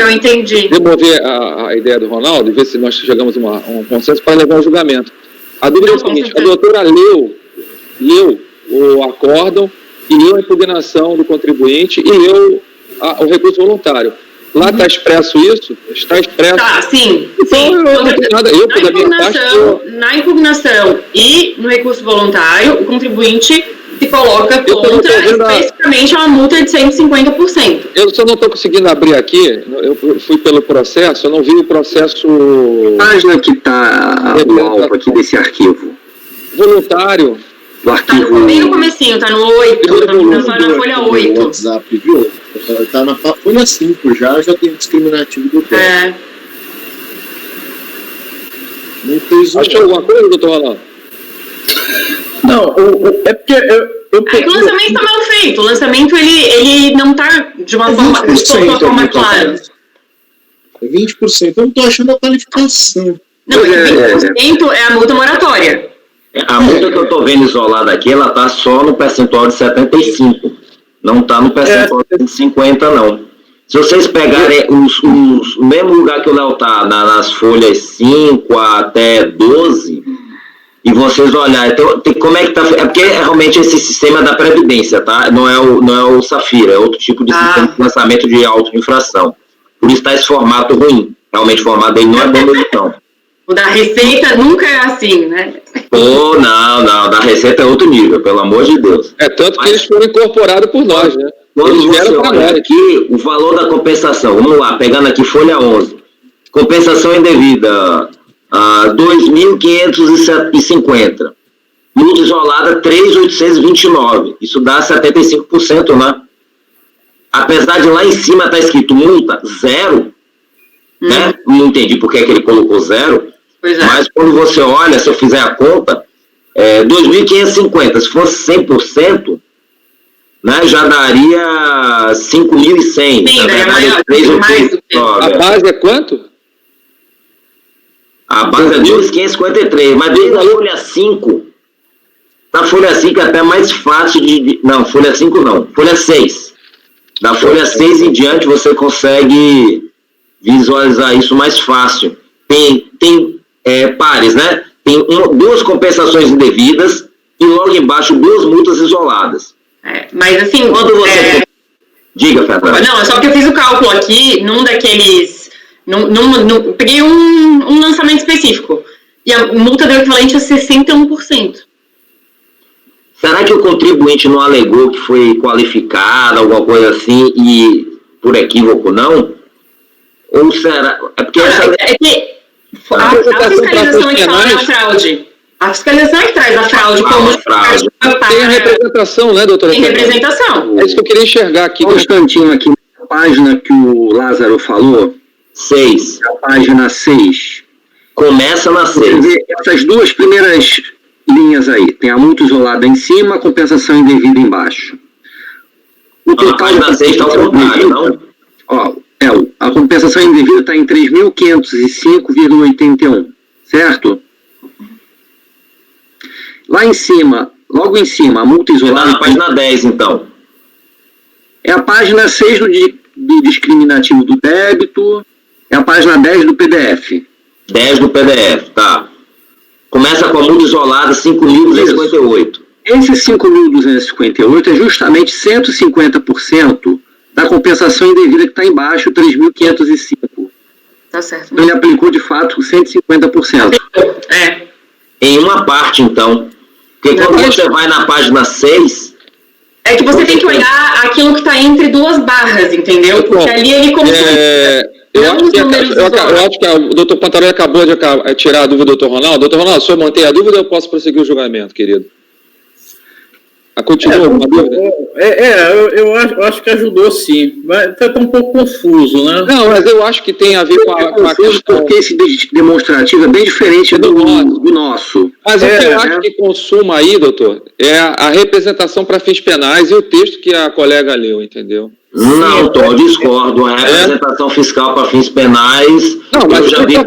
eu entendi.
Demover a ideia do Ronaldo e ver se nós chegamos a um consenso para levar ao julgamento. A dúvida é o seguinte, a doutora leu o acórdão e leu a impugnação do contribuinte e leu o recurso voluntário. Lá está expresso isso? Está expresso?
Tá, sim.
Então,
Na impugnação e no recurso voluntário, o contribuinte se coloca contra especificamente uma multa de 150%.
Eu só não estou conseguindo abrir aqui, eu fui pelo processo, eu não vi o processo...
Página que está o alvo aqui desse arquivo.
Voluntário.
O arquivo...
Tá bem no comecinho, tá no 8, tá na folha 8.
WhatsApp, viu? Tá na folha 5 já tem o discriminativo do tempo.
Achou alguma coisa, doutor Ronaldo?
Não, é porque
O lançamento tá mal feito. O lançamento, ele não tá de uma forma clara.
É 20%. Eu não tô achando a qualificação.
Não, 20% é a multa moratória.
A multa que eu tô vendo isolada aqui, ela tá só no percentual de 75. Não tá no percentual de 50, não. Se vocês pegarem o mesmo lugar que o Léo tá, nas folhas 5 até 12, e vocês olharem, como é que tá... É porque realmente esse sistema é da Previdência, tá? Não é o Safira, é outro tipo de sistema de lançamento de auto-infração. Por isso tá esse formato ruim. Realmente o formato dele não é bom mesmo, não.
O da Receita nunca é assim, né?
Não, da Receita é outro nível, pelo amor de Deus.
Tanto que eles foram incorporados por nós, né?
Quando você olha aqui, o valor da compensação, vamos lá, pegando aqui folha 11, compensação indevida, 2.550, multa isolada 3.829, isso dá 75%, né? Apesar de lá em cima estar escrito multa 0, né? Não entendi por que ele colocou 0, mas quando você olha, se eu fizer a conta, 2.550, se fosse 100%, né, já daria 5.100.
Sim, daria mais do que.
A base é quanto?
A base é 2.553, mas desde a folha 5, na folha 5 é até mais fácil de... Não, folha 5 não, folha 6. Da folha 6 em diante você consegue visualizar isso mais fácil. Tem pares, né? Tem duas compensações indevidas e logo embaixo 2 multas isoladas.
Mas assim...
Quando você... Diga, Fernanda.
Não, é só que eu fiz o cálculo aqui, num daqueles... peguei um lançamento específico. E a multa deu equivalente a 61%.
Será que o contribuinte não alegou que foi qualificado, alguma coisa assim, e por equívoco não? Ou será... É porque
a fiscalização é que fala da fraude. A fiscalização é que traz a fraude como fraude.
Tem a representação, né, doutora?
Tem representação.
É isso que eu queria enxergar aqui.
Um instantinho aqui, na página que o Lázaro falou.
6.
A página 6.
Começa na 6.
Essas duas primeiras linhas aí. Tem a multa isolada em cima, a compensação indevida embaixo. O total...
A página 6 está ao contrário, não?
Ó, a compensação indevida está em 3.505,81. Certo? Lá em cima, logo em cima, a multa isolada...
Na página 10, então.
É a página 6 do discriminativo do débito, é a página 10 do PDF.
10 do PDF, tá. Começa com a multa isolada 5.258.
Esse 5.258 é justamente 150% da compensação indevida que está embaixo, 3.505.
Tá certo.
Então ele aplicou, de fato, 150%.
Em uma parte, então. Porque quando você vai na página 6...
É que você tem que olhar aquilo que está entre duas barras, entendeu? Porque ali ele
eu acho que o doutor Pantarelli acabou de tirar a dúvida do doutor Ronaldo. Doutor Ronaldo, o senhor mantém a dúvida ou eu posso prosseguir o julgamento, querido? Continua com a dúvida?
Eu acho que ajudou sim, mas está um pouco confuso, né?
Não, mas eu acho que tem a ver com a questão...
Porque esse demonstrativo é bem diferente do nosso.
Mas o que eu acho que consuma aí, doutor, é a representação para fins penais e o texto que a colega leu, entendeu?
Não, eu discordo. A representação fiscal para fins penais, não, mas eu já vi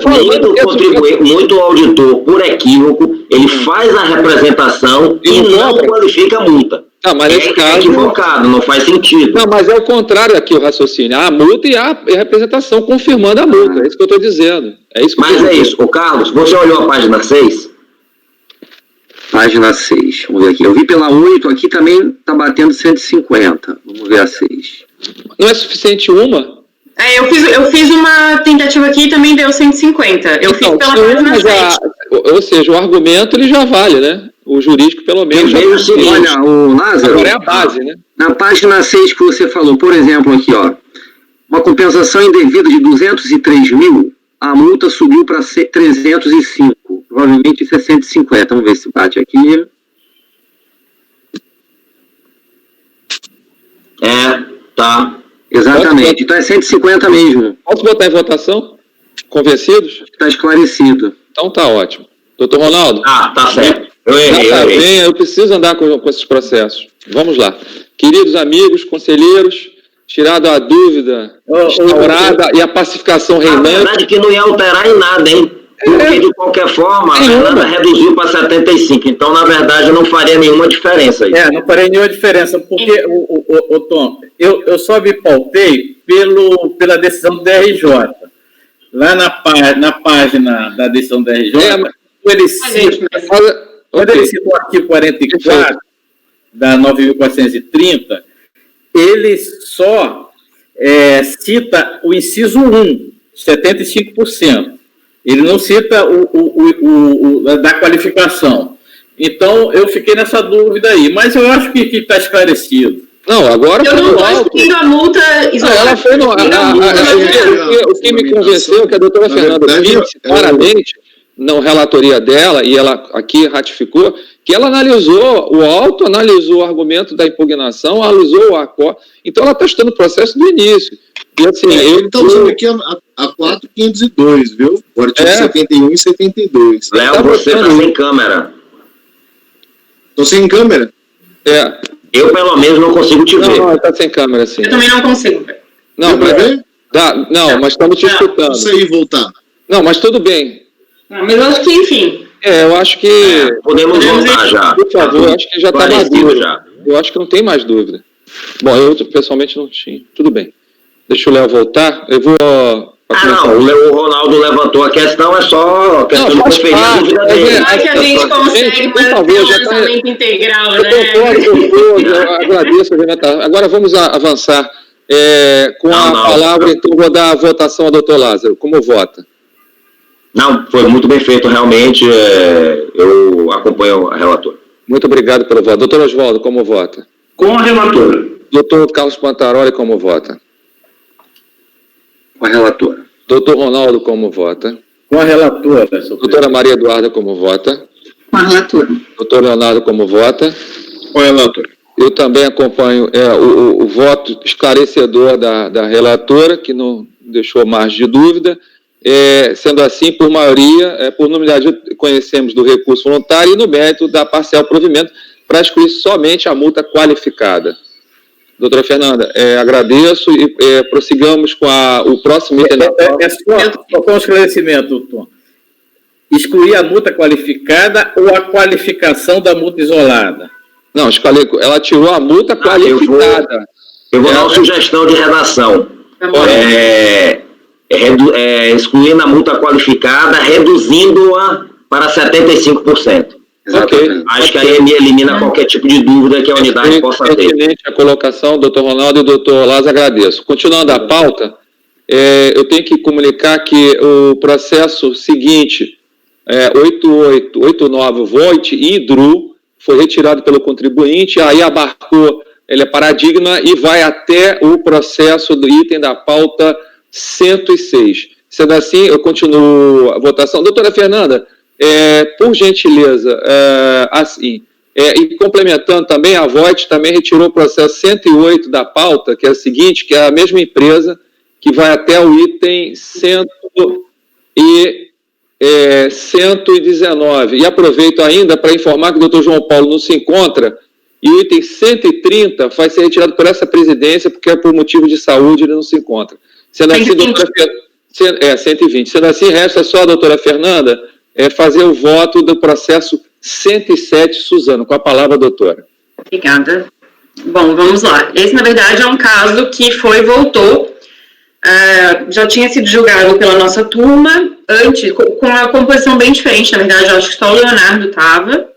muito auditor, por equívoco, ele faz a representação e não qualifica a multa.
Não, mas nesse caso...
equivocado, não faz sentido.
Não, mas é o contrário aqui o raciocínio. A multa e a representação confirmando a multa. É isso que eu estou dizendo.
Isso. Ô Carlos, você olhou a página 6?
Página 6. Vamos ver aqui. Eu vi pela 8, aqui também está batendo 150. Vamos ver a 6.
Não é suficiente uma?
Eu fiz uma tentativa aqui e também deu 150. Eu fiz pela página 6.
Ou seja, o argumento ele já vale, né? o jurídico, pelo menos.
Olha, o Lázaro,
agora é a base, né?
Na página 6 que você falou, por exemplo, aqui, ó, uma compensação indevida de 203 mil, a multa subiu para 305. Provavelmente isso é 150. Vamos ver se bate aqui.
Tá.
Exatamente. Então é 150 mesmo.
Posso botar em votação? Convencidos?
Está esclarecido.
Então tá ótimo. Doutor Ronaldo?
Tá certo. Eu errei.
Eu preciso andar com esses processos. Vamos lá. Queridos amigos, conselheiros, tirado a dúvida instaurada e a pacificação reinante.
Na verdade que não ia alterar em nada, hein? Porque, de qualquer forma, a Fernanda reduziu para 75. Então, na verdade, não faria nenhuma diferença aí.
Não faria nenhuma diferença, porque, Tom, eu só me pautei pela decisão do DRJ. Lá na página da decisão do DRJ, quando ele cita o artigo 44 da 9.430, ele só cita o inciso 1, 75%. Ele não cita o da qualificação. Então, eu fiquei nessa dúvida aí. Mas eu acho que está esclarecido.
Não, agora...
Eu não estou excluindo a multa isolada.
Ela foi no... O que me convenceu é que a doutora Fernanda disse claramente, na relatoria dela, e ela aqui ratificou, que ela analisou o auto, analisou o argumento da impugnação, analisou o ACO. Então, ela está estudando o processo do início. E assim,
então, usando aqui a 4.502, viu? O artigo 71 e 72.
Léo, você está sem câmera.
Estou sem câmera?
Eu, pelo menos, não consigo te ver.
Não, está sem câmera, sim.
Eu também não consigo ver.
Não,
para ver?
Não, mas estamos te escutando.
Isso aí, voltar.
Não, mas tudo bem.
Mas eu acho que, enfim...
eu acho que...
Podemos voltar já.
Por favor, eu acho que já está maduro. Eu acho que não tem mais dúvida. Bom, eu pessoalmente não tinha. Tudo bem. Deixa o Léo voltar. Eu vou...
o Ronaldo levantou a questão, é só questão de conferir a dúvida dele.
Será que a gente consegue manter o lançamento integral, né?
Eu agradeço. Agora vamos avançar com a palavra, então vou dar a votação ao doutor Lázaro. Como vota?
Não, foi muito bem feito, realmente. Eu acompanho a relatora.
Muito obrigado pelo voto. Doutor Oswaldo, como vota?
Com a relatora.
Doutor Carlos Pantaroli, como vota?
Com a relatora.
Doutor Ronaldo, como vota?
Com a relatora.
Doutora Maria Eduarda, como vota?
Com a relatora.
Doutor Leonardo, como vota?
Com a relatora.
Eu também acompanho o voto esclarecedor da relatora, que não deixou margem de dúvida. Sendo assim, por maioria, por unanimidade, conhecemos do recurso voluntário e no mérito da parcial provimento para excluir somente a multa qualificada. Doutora Fernanda, agradeço e prossigamos com o próximo item.
Só com um esclarecimento, Tom. Excluir a multa qualificada ou a qualificação da multa isolada?
Não, ela tirou a multa qualificada.
Eu vou dar uma sugestão de redação. Excluindo a multa qualificada, reduzindo-a para 75%.
Okay.
Acho que aí ele elimina qualquer tipo de dúvida que a unidade possa ter.
Excelente a colocação, doutor Ronaldo e doutor Lázaro, agradeço. Continuando a pauta, eu tenho que comunicar que o processo seguinte, 8889 Voit e Hidru, foi retirado pelo contribuinte, aí abarcou, ele é paradigma e vai até o processo do item da pauta 106. Sendo assim, eu continuo a votação. Doutora Fernanda, por gentileza, e complementando também, a Voit também retirou o processo 108 da pauta, que é o seguinte, que é a mesma empresa que vai até o item 119. E aproveito ainda para informar que o doutor João Paulo não se encontra, e o item 130 vai ser retirado por essa presidência, porque por motivo de saúde ele não se encontra. Sendo assim, 120. Sendo assim, resta só a doutora Fernanda fazer o voto do processo 107, Suzano. Com a palavra, doutora.
Obrigada. Bom, vamos lá. Esse, na verdade, é um caso que voltou, já tinha sido julgado pela nossa turma, antes, com uma composição bem diferente, na verdade, eu acho que só o Leonardo estava,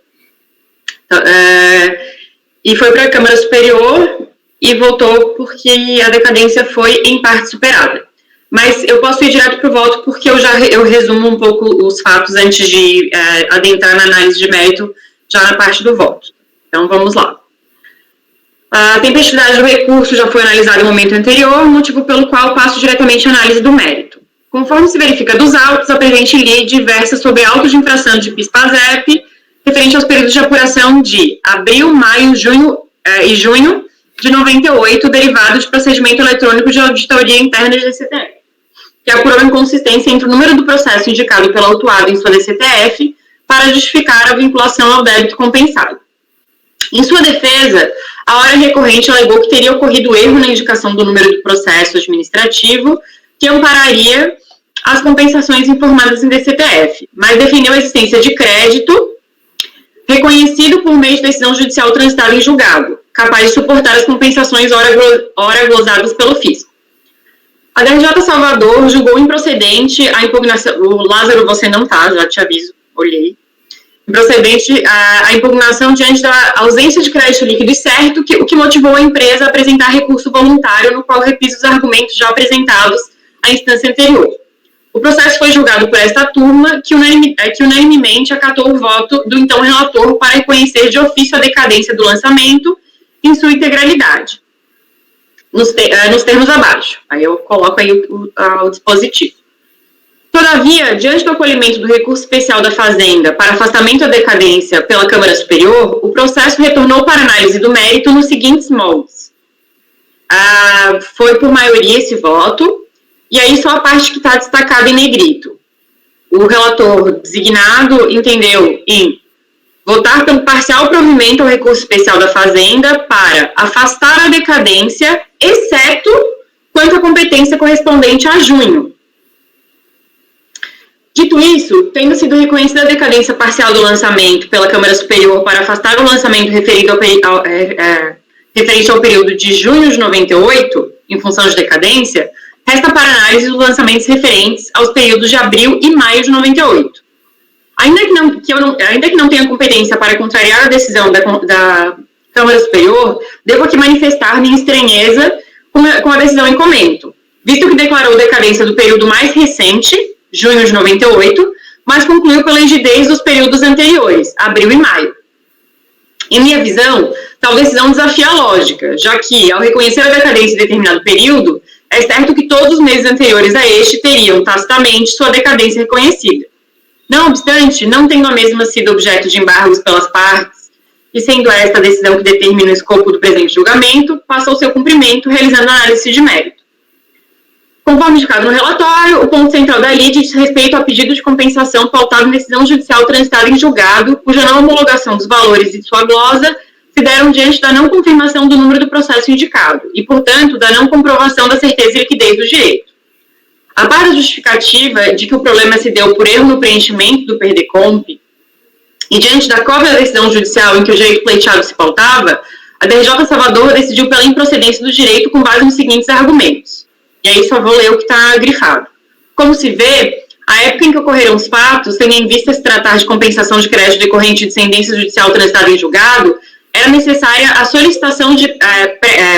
e foi para a Câmara Superior e voltou porque a decadência foi em parte superada. Mas eu posso ir direto para o voto porque eu resumo um pouco os fatos antes de adentrar na análise de mérito já na parte do voto. Então, vamos lá. A tempestividade do recurso já foi analisada no momento anterior, motivo pelo qual passo diretamente à análise do mérito. Conforme se verifica dos autos, a presente lei versa sobre autos de infração de PIS/PASEP, referente aos períodos de apuração de abril, maio, junho e junho de 98, derivados de procedimento eletrônico de auditoria interna de DCTF, que apurou a inconsistência entre o número do processo indicado pelo autuado em sua DCTF para justificar a vinculação ao débito compensado. Em sua defesa, a hora recorrente alegou que teria ocorrido erro na indicação do número do processo administrativo que ampararia as compensações informadas em DCTF, mas defendeu a existência de crédito reconhecido por meio de decisão judicial transitada em julgado, capaz de suportar as compensações ora glosadas pelo fisco. A DRJ Salvador julgou improcedente a impugnação... O Lázaro, você não tá, já te aviso, olhei. Improcedente a impugnação diante da ausência de crédito líquido e certo, o que motivou a empresa a apresentar recurso voluntário, no qual repisa os argumentos já apresentados à instância anterior. O processo foi julgado por esta turma, que unanimemente acatou o voto do então relator para reconhecer de ofício a decadência do lançamento em sua integralidade, nos termos abaixo. Aí eu coloco aí o dispositivo. Todavia, diante do acolhimento do recurso especial da Fazenda para afastamento da decadência pela Câmara Superior, o processo retornou para análise do mérito nos seguintes moldes. Foi por maioria esse voto, e aí só a parte que está destacada em negrito. O relator designado entendeu em votar pelo parcial provimento ao recurso especial da Fazenda para afastar a decadência, exceto quanto à competência correspondente a junho. Dito isso, tendo sido reconhecida a decadência parcial do lançamento pela Câmara Superior para afastar o lançamento referente ao período de junho de 98, em função de decadência, resta para análise os lançamentos referentes aos períodos de abril e maio de 98. Ainda que não tenha competência para contrariar a decisão da Câmara Superior, devo aqui manifestar minha estranheza com a decisão em comento, visto que declarou decadência do período mais recente, junho de 98, mas concluiu pela rigidez dos períodos anteriores, abril e maio. Em minha visão, tal decisão desafia a lógica, já que, ao reconhecer a decadência em determinado período, é certo que todos os meses anteriores a este teriam, tacitamente, sua decadência reconhecida. Não obstante, não tendo a mesma sido objeto de embargos pelas partes, e sendo esta a decisão que determina o escopo do presente julgamento, passa ao seu cumprimento, realizando análise de mérito. Conforme indicado no relatório, o ponto central da lei diz respeito ao pedido de compensação pautado em decisão judicial transitada em julgado, cuja não homologação dos valores e de sua glosa se deram diante da não confirmação do número do processo indicado e, portanto, da não comprovação da certeza e liquidez do direito. A par da justificativa de que o problema se deu por erro no preenchimento do PERDECOMP e diante da cópia da decisão judicial em que o direito pleiteado se pautava, a DRJ Salvador decidiu pela improcedência do direito com base nos seguintes argumentos. E aí só vou ler o que está grifado. Como se vê, a época em que ocorreram os fatos, tendo em vista se tratar de compensação de crédito decorrente de sentença judicial transitada em julgado, era necessária a solicitação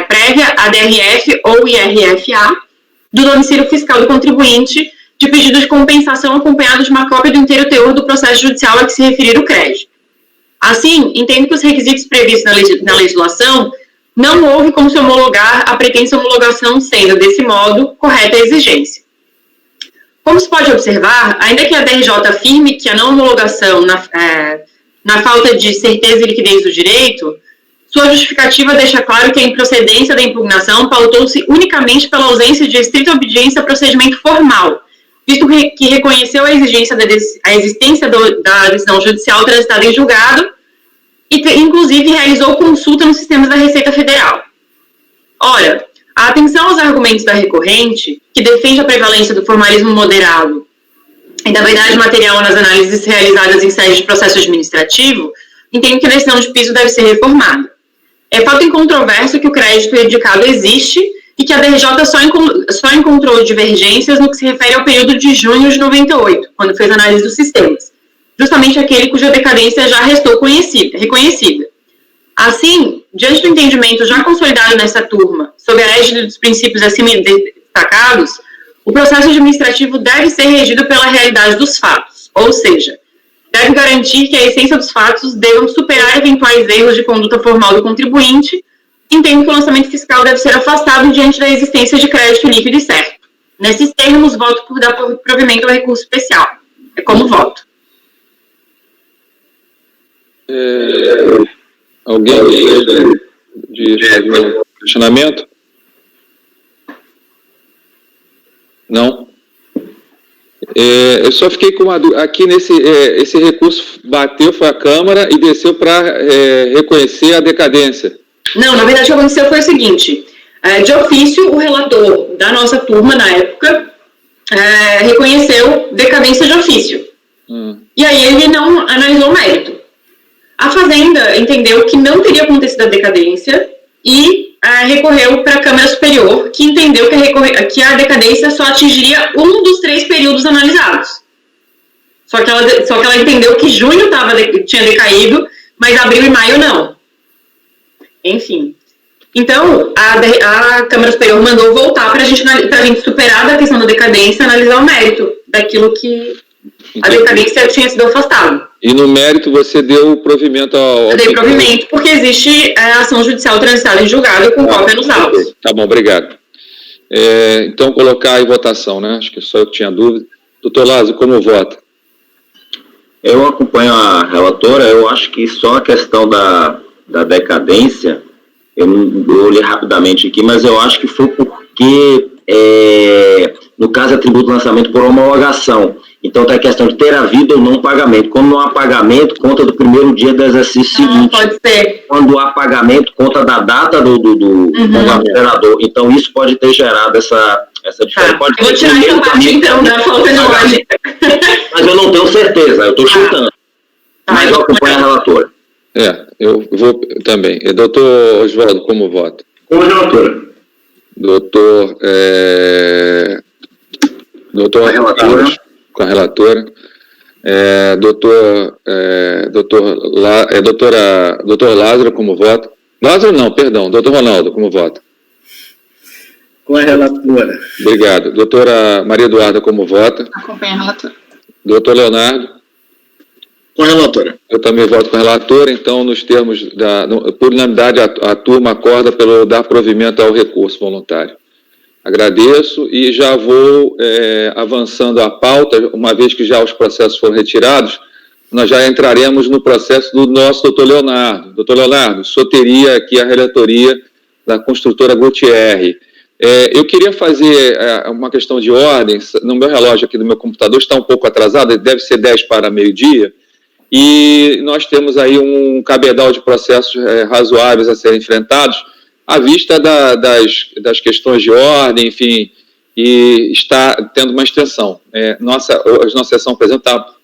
prévia à DRF ou IRFA do domicílio fiscal do contribuinte de pedido de compensação acompanhado de uma cópia do inteiro teor do processo judicial a que se referir o crédito. Assim, entendo que os requisitos previstos na legislação não houve como se homologar a pretensa homologação, sendo, desse modo, correta a exigência. Como se pode observar, ainda que a DRJ afirme que a não homologação, na falta de certeza e liquidez do direito, sua justificativa deixa claro que a improcedência da impugnação pautou-se unicamente pela ausência de estrita obediência ao procedimento formal, visto que reconheceu a existência da decisão judicial transitada em julgado, e, inclusive, realizou consulta nos sistemas da Receita Federal. Ora, a atenção aos argumentos da recorrente, que defende a prevalência do formalismo moderado e da verdade material nas análises realizadas em sede de processo administrativo, entendo que a decisão de piso deve ser reformada. É fato incontroverso que o crédito indicado existe e que a DRJ só encontrou divergências no que se refere ao período de junho de 98, quando fez análise dos sistemas, justamente aquele cuja decadência já restou reconhecida. Assim, diante do entendimento já consolidado nessa turma, sob a égide dos princípios acima destacados, o processo administrativo deve ser regido pela realidade dos fatos, ou seja, deve garantir que a essência dos fatos devam superar eventuais erros de conduta formal do contribuinte, entendo que o lançamento fiscal deve ser afastado diante da existência de crédito líquido e certo. Nesses termos, voto por dar provimento ao recurso especial. É como voto.
Alguém de questionamento? Não? Eu só fiquei com uma dúvida. Aqui esse recurso bateu, foi a Câmara e desceu para reconhecer a decadência.
Não, na verdade o que aconteceu foi o seguinte, de ofício o relator da nossa turma na época reconheceu decadência de ofício. E aí ele não analisou o mérito. A Fazenda entendeu que não teria acontecido a decadência e recorreu para a Câmara Superior, que entendeu que a decadência só atingiria um dos 3 períodos analisados. Só que ela entendeu que junho tinha decaído, mas abril e maio não. Enfim. Então, a Câmara Superior mandou voltar para a gente superar a questão da decadência e analisar o mérito daquilo que a decadência tinha sido afastada.
E no mérito você deu provimento ao...
Eu dei provimento porque existe ação judicial transitada em julgado com cópia nos autos.
Tá bom, obrigado. Então, colocar em votação, né? Acho que só eu que tinha dúvida. Doutor Lázaro, como vota?
Eu acompanho a relatora, eu acho que só a questão da decadência, eu olhei rapidamente aqui, mas eu acho que foi porque, no caso, é tributo de lançamento por homologação. Então, tem a questão de ter havido ou não pagamento. Quando não há pagamento, conta do primeiro dia do exercício seguinte.
Pode ser.
Quando há pagamento, conta da data do operador. Então, isso pode ter gerado essa diferença.
Eu vou tirar essa parte, então, da falta de lógica.
Mas eu não tenho certeza, eu estou chutando. Mas eu acompanho a relatora.
Eu vou também. Doutor Oswaldo, como vota?
Com a relatora.
Doutor Carlos, com a relatora. Doutor Lázaro, como vota? Lázaro não, perdão. Doutor Ronaldo, como vota?
Com a relatora.
Obrigado. Doutora Maria Eduarda, como vota?
Acompanha a relatora.
Doutor Leonardo?
Com a relatora.
Eu também voto com a relatora, então, nos termos por unanimidade, a turma acorda pelo dar provimento ao recurso voluntário. Agradeço e já vou avançando a pauta, uma vez que já os processos foram retirados, nós já entraremos no processo do nosso doutor Leonardo. Doutor Leonardo, o senhor teria aqui a relatoria da construtora Gutierre. Eu queria fazer uma questão de ordem, no meu relógio aqui do meu computador está um pouco atrasado, deve ser 10 para meio-dia, e nós temos aí um cabedal de processos razoáveis a serem enfrentados, à vista das questões de ordem, enfim, e está tendo uma extensão. A nossa sessão, por exemplo,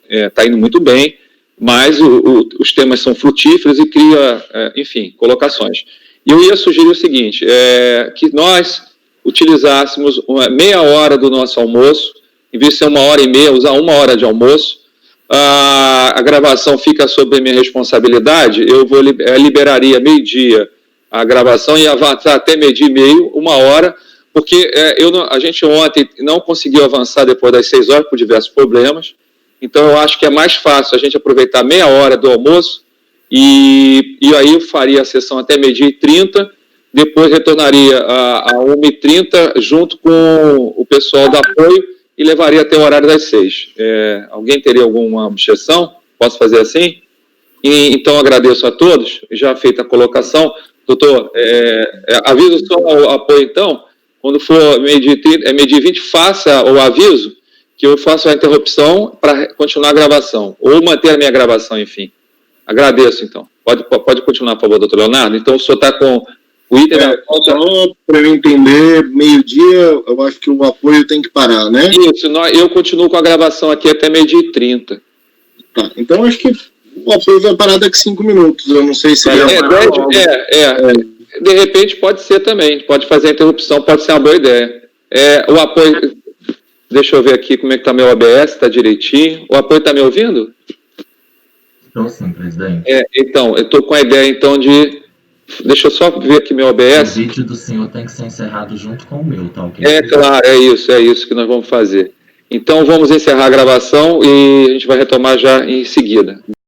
está indo muito bem, mas os temas são frutíferos e cria, enfim, colocações. E eu ia sugerir o seguinte, que nós utilizássemos meia hora do nosso almoço, em vez de ser 1h30, usar 1 hora de almoço. A gravação fica sob a minha responsabilidade, eu liberaria meio-dia a gravação e avançar até meio-dia e meio, 1 hora, porque a gente ontem não conseguiu avançar depois das 6 horas por diversos problemas, então eu acho que é mais fácil a gente aproveitar meia hora do almoço e aí eu faria a sessão até meio-dia e 30, depois retornaria a 1h30 junto com o pessoal do apoio e levaria até o horário das 6. Alguém teria alguma objeção? Posso fazer assim? Então agradeço a todos, já feita a colocação. Doutor, aviso só o apoio então, quando for meio-dia e 20, faça o aviso, que eu faço a interrupção para continuar a gravação, ou manter a minha gravação, enfim. Agradeço, então. Pode continuar, por favor, doutor Leonardo. Então, o senhor está com o item da pauta...
Só para eu entender, meio-dia, eu acho que o apoio tem que parar, né?
Isso, eu continuo com a gravação aqui até meio-dia e 30.
Tá, então acho que o apoio vai parar daqui 5 minutos, eu não sei se...
De repente pode ser também, pode fazer a interrupção, pode ser uma boa ideia. O apoio... Deixa eu ver aqui como é que está meu OBS, está direitinho. O apoio está me ouvindo?
Estou sim, presidente.
Então, eu estou com a ideia, então, de... Deixa eu só ver aqui meu OBS.
O vídeo do senhor tem que ser encerrado junto com o meu, tá ok?
Claro, é isso que nós vamos fazer. Então, vamos encerrar a gravação e a gente vai retomar já em seguida.